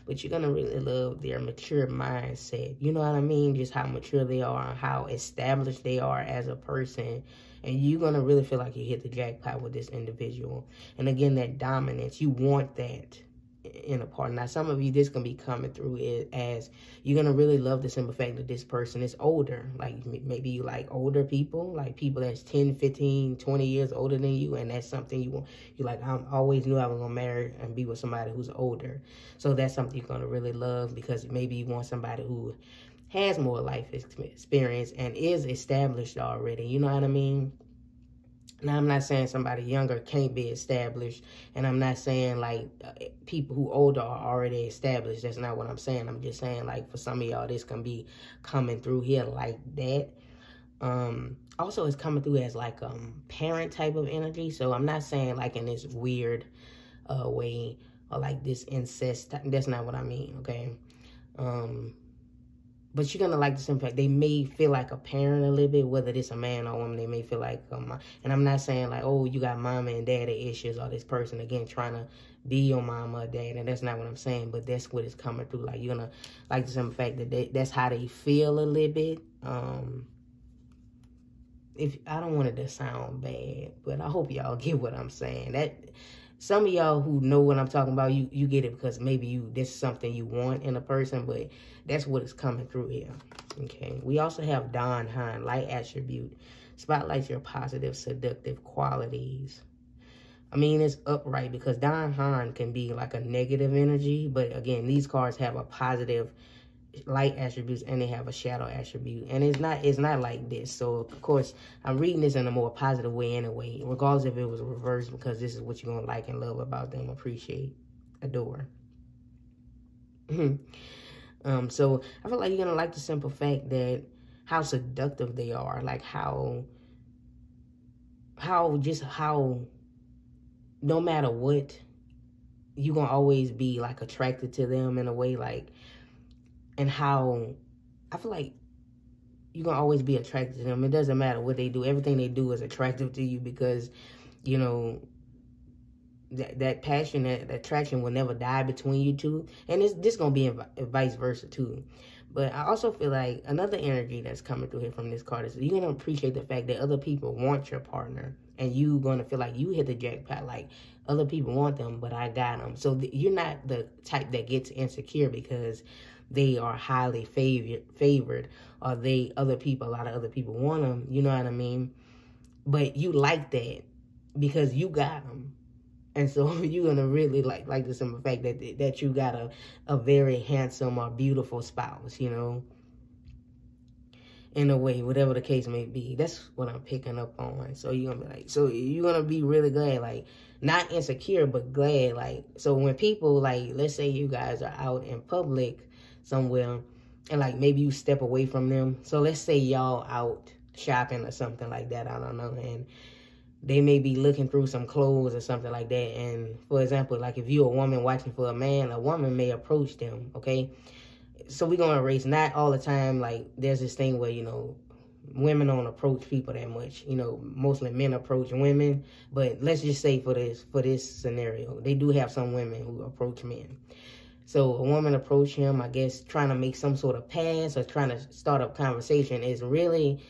But you're going to really love their mature mindset. You know what I mean? Just how mature they are, how established they are as a person. And you're going to really feel like you hit the jackpot with this individual. And again, that dominance, you want that in a partner. Now, some of you, this can be coming through as you're going to really love the simple fact that this person is older. Like, maybe you like older people, like people that's 10, 15, 20 years older than you, and that's something you want. You're like, I always knew I was going to marry and be with somebody who's older. So that's something you're going to really love, because maybe you want somebody who has more life experience and is established already. You know what I mean? Now, I'm not saying somebody younger can't be established, and I'm not saying, like, people who older are already established. That's not what I'm saying. I'm just saying, like, for some of y'all, this can be coming through here like that. Also, it's coming through as, like, parent type of energy. So I'm not saying, like, in this weird way, or, like, this incest. That's not what I mean, okay? But you're going to like the simple fact they may feel like a parent a little bit, whether it's a man or a woman. They may feel like, and I'm not saying like, oh, you got mama and daddy issues, or this person, again, trying to be your mama or dad. And that's not what I'm saying, but that's what is coming through. Like, you're going to like the simple fact that that's how they feel a little bit. If I don't want it to sound bad, but I hope y'all get what I'm saying. That some of y'all who know what I'm talking about, you get it, because maybe this is something you want in a person, but that's what is coming through here. Okay. We also have Donneschastarot, light attribute. Spotlights your positive, seductive qualities. I mean, it's upright, because Donneschastarot can be like a negative energy, but again, these cards have a positive light attributes and they have a shadow attribute, and it's not like this. So of course I'm reading this in a more positive way anyway, regardless if it was reversed, because this is what you're gonna like and love about them, appreciate, adore. So I feel like you're gonna like the simple fact that how seductive they are, like how no matter what, you're gonna always be like attracted to them in a way, like, and how I feel like you're going to always be attracted to them. It doesn't matter what they do. Everything they do is attractive to you, because, you know, that passion, that attraction will never die between you two. And this going to be vice versa too. But I also feel like another energy that's coming through here from this card is you're going to appreciate the fact that other people want your partner. And you're going to feel like you hit the jackpot. Like, other people want them, but I got them. So you're not the type that gets insecure because they are highly favored, or a lot of other people want them, you know what I mean? But you like that because you got them. And so you're going to really like the simple fact that you got a very handsome or beautiful spouse, you know, in a way, whatever the case may be. That's what I'm picking up on. So you're going to be like, so you're going to be really glad, like, not insecure, but glad. Like, so when people, like, let's say you guys are out in public somewhere, and like maybe you step away from them. So let's say y'all out shopping or something like that, I don't know, and they may be looking through some clothes or something like that. And for example, like if you're a woman watching for a man, a woman may approach them, okay? So we're going to erase, not all the time, like there's this thing where, you know, women don't approach people that much. You know, mostly men approach women. But let's just say for this scenario, they do have some women who approach men. So a woman approached him, I guess, trying to make some sort of pass or trying to start up conversation. Is really,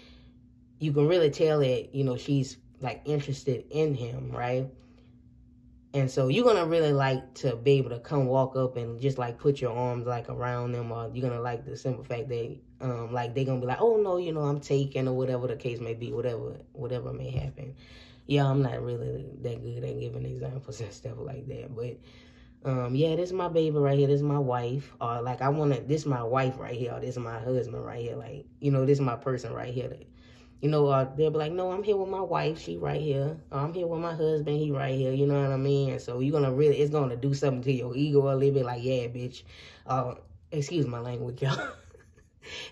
you can really tell that, you know, she's like interested in him, right? And so you're going to really like to be able to come walk up and just like put your arms like around them, or you're going to like the simple fact that like they're going to be like, oh no, you know, I'm taken, or whatever the case may be, whatever may happen. Yeah, I'm not really that good at giving examples and stuff like that. But yeah, this is my baby right here. This is my wife. Or like this is my wife right here. Or this is my husband right here. Like, you know, this is my person right here. You know, they'll be like, no, I'm here with my wife. She right here. I'm here with my husband. He right here. You know what I mean? And so you're going to really, it's going to do something to your ego a little bit. Like, yeah, bitch. Excuse my language, y'all.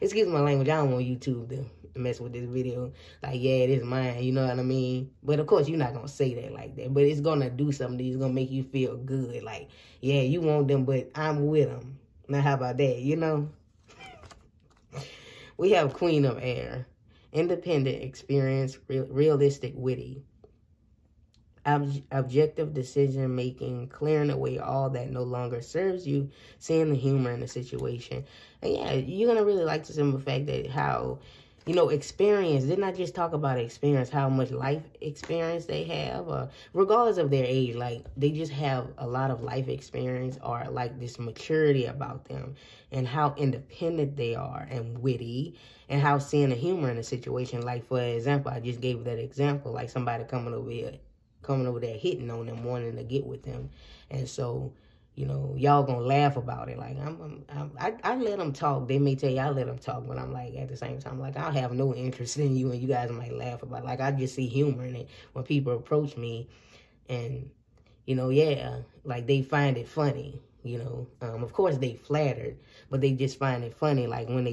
Excuse my language. I don't want YouTube to mess with this video. Like, yeah, it is mine. You know what I mean? But, of course, you're not going to say that like that. But it's going to do something. It's going to make you feel good. Like, yeah, you want them, but I'm with them. Now, how about that? You know? We have Queen of Air. Independent, experienced, realistic, witty. Objective decision-making, clearing away all that no longer serves you, seeing the humor in the situation. And yeah, you're going to really like the simple fact that how, you know, experience, didn't I just talk about experience, how much life experience they have, regardless of their age, like they just have a lot of life experience, or like this maturity about them, and how independent they are and witty, and how seeing the humor in the situation. Like, for example, I just gave that example, like somebody coming over there hitting on them, wanting to get with them. And so, you know, y'all gonna laugh about it. Like, I let them talk. They may tell you I let them talk, but I'm like, at the same time, like, I have no interest in you, and you guys might laugh about it. Like, I just see humor in it when people approach me, and, you know, yeah, like, they find it funny. You know, of course they flattered, but they just find it funny. Like when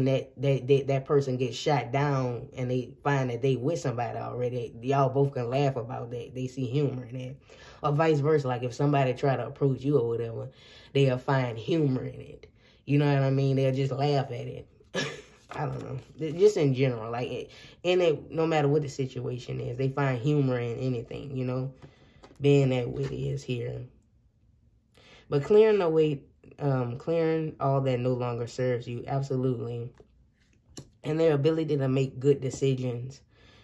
that person gets shot down and they find that they with somebody already, y'all both can laugh about that. They see humor in it, or vice versa. Like if somebody try to approach you or whatever, they'll find humor in it. You know what I mean? They'll just laugh at it. I don't know. Just in general, like no matter what the situation is, they find humor in anything. You know, being that witty is here. But clearing away, clearing all that no longer serves you, absolutely. And their ability to make good decisions.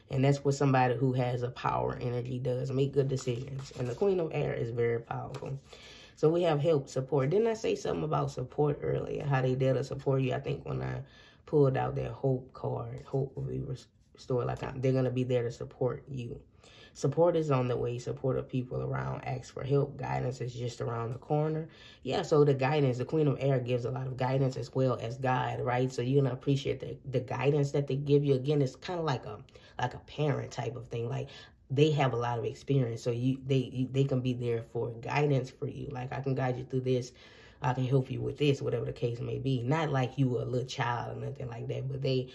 And that's what somebody who has a power energy does, make good decisions. And the Queen of Air is very powerful. So we have help, support. Didn't I say something about support earlier? How they there to support you? I think when I pulled out that hope card, hope will be restored. Like they're going to be there to support you. Support is on the way. Support of people around. Ask for help. Guidance is just around the corner. Yeah, so the guidance, the Queen of Air gives a lot of guidance as well as guide, right? So you're going to appreciate the guidance that they give you. Again, it's kind of like a parent type of thing. Like they have a lot of experience. So they can be there for guidance for you. Like I can guide you through this. I can help you with this, whatever the case may be. Not like you were a little child or nothing like that, but they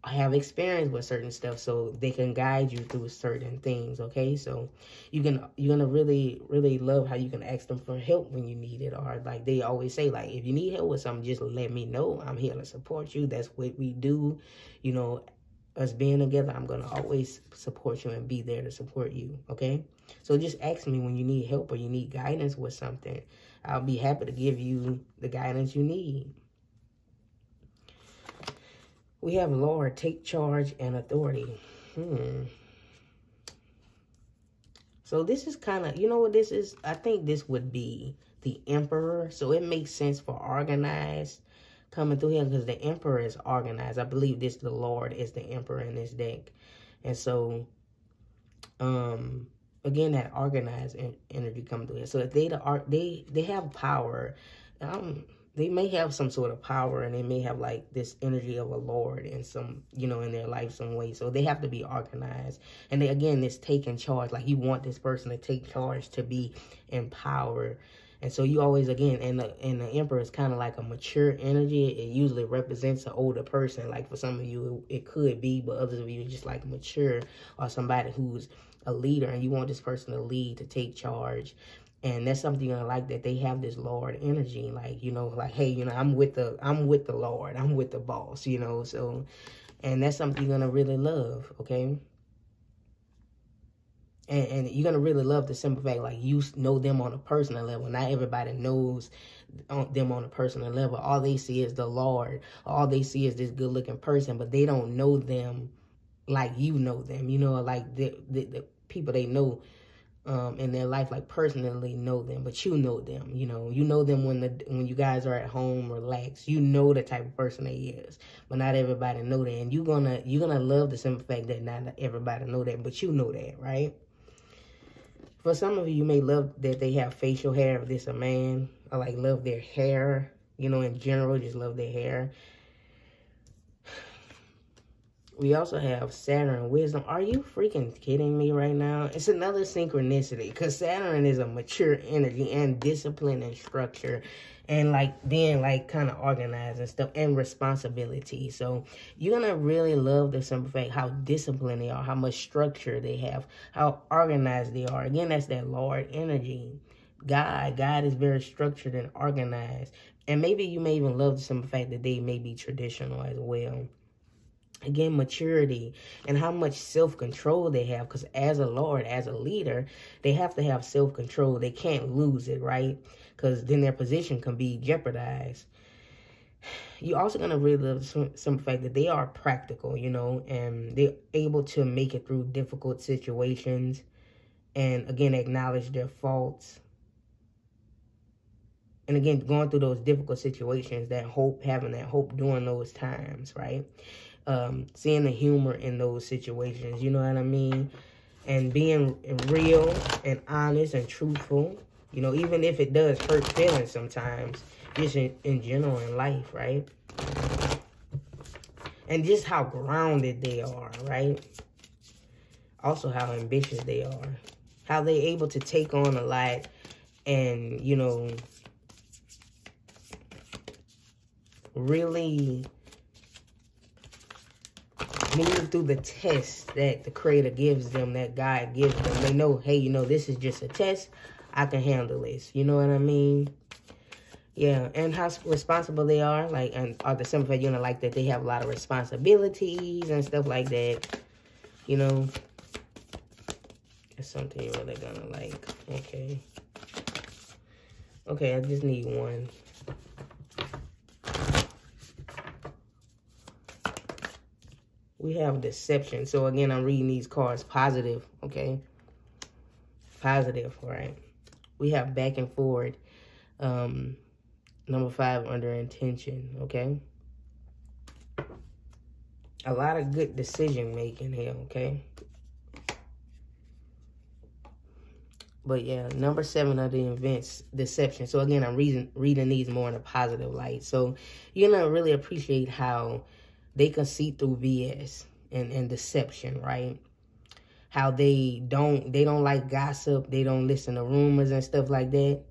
have experience with certain stuff, so they can guide you through certain things. Okay, so you're gonna really love how you can ask them for help when you need it, or like they always say, like if you need help with something, just let me know. I'm here to support you. That's what we do. You know, us being together, I'm gonna always support you and be there to support you. Okay, so just ask me when you need help or you need guidance with something. I'll be happy to give you the guidance you need. We have Lord, take charge and authority. So this is kind of, you know what this is? I think this would be the Emperor. So it makes sense for organized coming through here because the Emperor is organized. I believe the Lord is the Emperor in this deck. And so, again, that organized energy coming through here. So if they have power, they may have some sort of power, and they may have like this energy of a lord in some, you know, in their life some way. So they have to be organized. And they, again, this taking charge, like you want this person to take charge, to be empowered. And so you always, again, and the Emperor is kind of like a mature energy. It usually represents an older person. Like for some of you, it could be, but others of you just like mature, or somebody who's a leader, and you want this person to lead, to take charge. And that's something you're gonna like, that they have this Lord energy, like, you know, like, hey, you know, I'm with the Lord, I'm with the boss, you know. So, and that's something you're gonna really love, okay? And you're gonna really love the simple fact, like, you know them on a personal level. Not everybody knows them on a personal level. All they see is the Lord. All they see is this good looking person, but they don't know them like you know them, you know, like the people they know. in their life, like personally know them, but you know them. You know them when you guys are at home, relaxed. You know the type of person they is, but not everybody know that. And you're gonna love the simple fact that not everybody know that, but you know that, right? For some of you, you may love that they have facial hair if this a man, or like love their hair. In general, just love their hair. We also have Saturn wisdom. Are you freaking kidding me right now? It's another synchronicity, because Saturn is a mature energy and discipline and structure and like being like kind of organized and stuff and responsibility. So you're going to really love the simple fact how disciplined they are, how much structure they have, how organized they are. Again, that's that Lord energy. God is very structured and organized. And maybe you may even love the simple fact that they may be traditional as well. Again, maturity and how much self-control they have, because as a Lord, as a leader, they have to have self-control. They can't lose it, right? Because then their position can be jeopardized. You're also going to really love some fact that they are practical, and they're able to make it through difficult situations and, again, acknowledge their faults. And, again, going through those difficult situations, having that hope during those times, right? Seeing the humor in those situations, you know what I mean? And being real and honest and truthful, even if it does hurt feelings sometimes, just in general in life, right? And just how grounded they are, right? Also how ambitious they are. How they're able to take on a lot and, really move through the test that the Creator gives them, that God gives them. They know, hey, this is just a test. I can handle this. You know what I mean? Yeah, and how responsible they are. Like, and are the simple fact, like that they have a lot of responsibilities and stuff like that. It's something you're really gonna like. Okay. Okay, I just need one. We have deception. So, again, I'm reading these cards positive, okay? Positive, right? We have back and forward. Number 5, under intention, okay? A lot of good decision making here, okay? But, yeah, number 7 of the events, deception. So, again, I'm reading these more in a positive light. So, you're going to really appreciate how they can see through BS and deception, right? How they don't like gossip. They don't listen to rumors and stuff like that.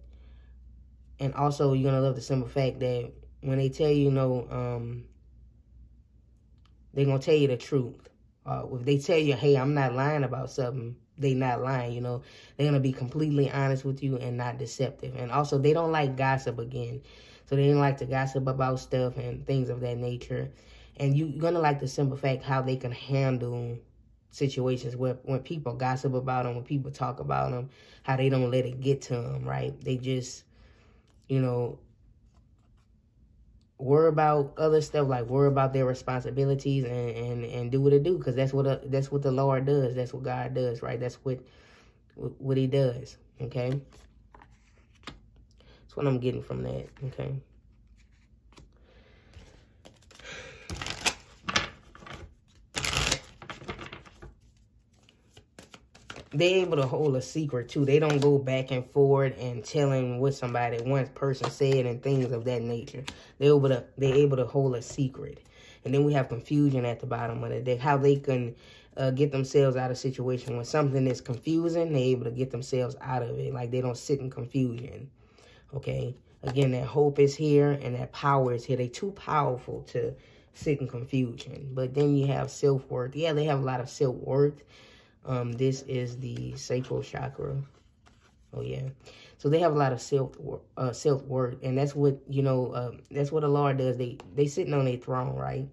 And also, you're going to love the simple fact that when they tell you, they're going to tell you the truth. If they tell you, hey, I'm not lying about something, they not lying, They're going to be completely honest with you and not deceptive. And also, they don't like gossip again. So they don't like to gossip about stuff and things of that nature. And you're going to like the simple fact how they can handle situations where when people gossip about them, when people talk about them, how they don't let it get to them, right? They just, worry about other stuff, like worry about their responsibilities and do what it do, because that's what the Lord does. That's what God does, right? That's what He does, okay? That's what I'm getting from that, okay? They're able to hold a secret, too. They don't go back and forth and telling what one person said and things of that nature. They're able to hold a secret. And then we have confusion at the bottom of the deck. How they can get themselves out of a situation when something is confusing. They're able to get themselves out of it. Like, they don't sit in confusion. Okay? Again, that hope is here and that power is here. They're too powerful to sit in confusion. But then you have self-worth. Yeah, they have a lot of self-worth. This is the sacral chakra. Oh, yeah. So they have a lot of self-worth. And that's what, that's what the Lord does. They sitting on their throne, right?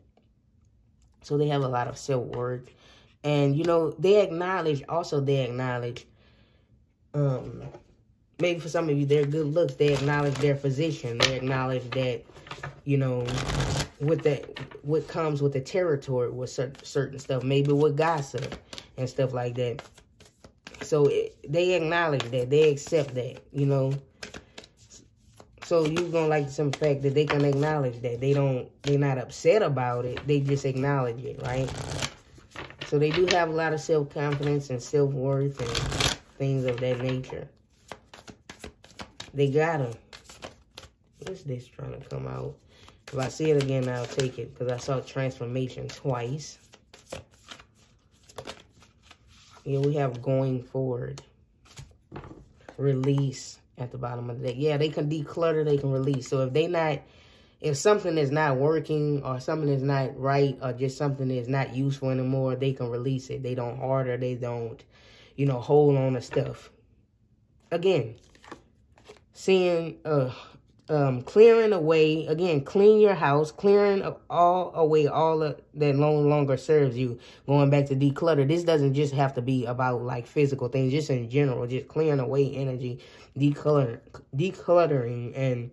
So they have a lot of self-worth. And, they acknowledge, maybe for some of you, their good looks. They acknowledge their position. They acknowledge that, what comes with the territory with certain stuff. Maybe with gossip and stuff like that. So they acknowledge that. They accept that, you know. So you're going to like the simple fact that they can acknowledge that. They're not upset about it. They just acknowledge it, right? So they do have a lot of self-confidence and self-worth and things of that nature. They got them. What's this trying to come out? If I see it again, I'll take it, because I saw transformation twice. Here we have going forward. Release at the bottom of the deck. Yeah, they can declutter, they can release. So if something is not working or something is not right or just something is not useful anymore, they can release it. They don't hoard, they don't, you know, hold on to stuff. Again, seeing, clearing away, again, clean your house, clearing away all that no longer serves you, going back to declutter. This doesn't just have to be about like physical things, just in general, just clearing away energy, decluttering and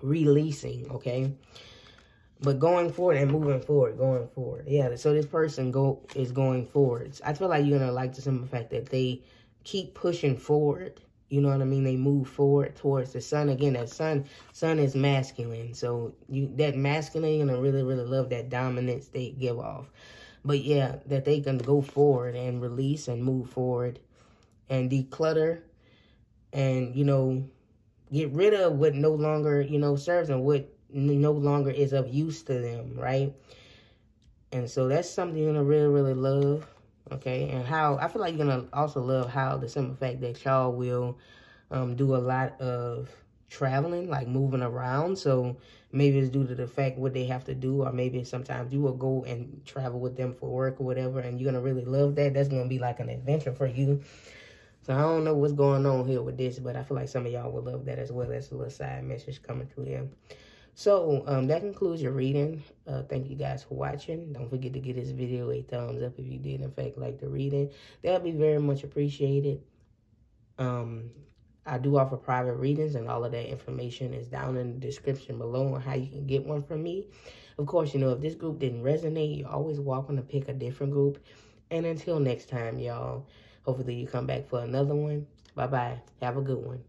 releasing, okay? But going forward and moving forward, going forward. Yeah, so this person is going forward. I feel like you're going to like the simple fact that they keep pushing forward. You know what I mean? They move forward towards the sun. Again, that sun is masculine. So that masculine, you're going to really, really love that dominance they give off. But yeah, that they can go forward and release and move forward and declutter and, you know, get rid of what no longer, you know, serves them, what no longer is of use to them, right? And so that's something you're going to really, really love. Okay, and how I feel like you're going to also love how the simple fact that y'all will do a lot of traveling, like moving around. So maybe it's due to the fact what they have to do, or maybe sometimes you will go and travel with them for work or whatever, and you're going to really love that. That's going to be like an adventure for you. So I don't know what's going on here with this, but I feel like some of y'all will love that as well. That's a little side message coming through here. So, that concludes your reading. Thank you guys for watching. Don't forget to give this video a thumbs up if you did, in fact, like the reading. That would be very much appreciated. I do offer private readings, and all of that information is down in the description below on how you can get one from me. Of course, you know, if this group didn't resonate, you're always welcome to pick a different group. And until next time, y'all, hopefully you come back for another one. Bye-bye. Have a good one.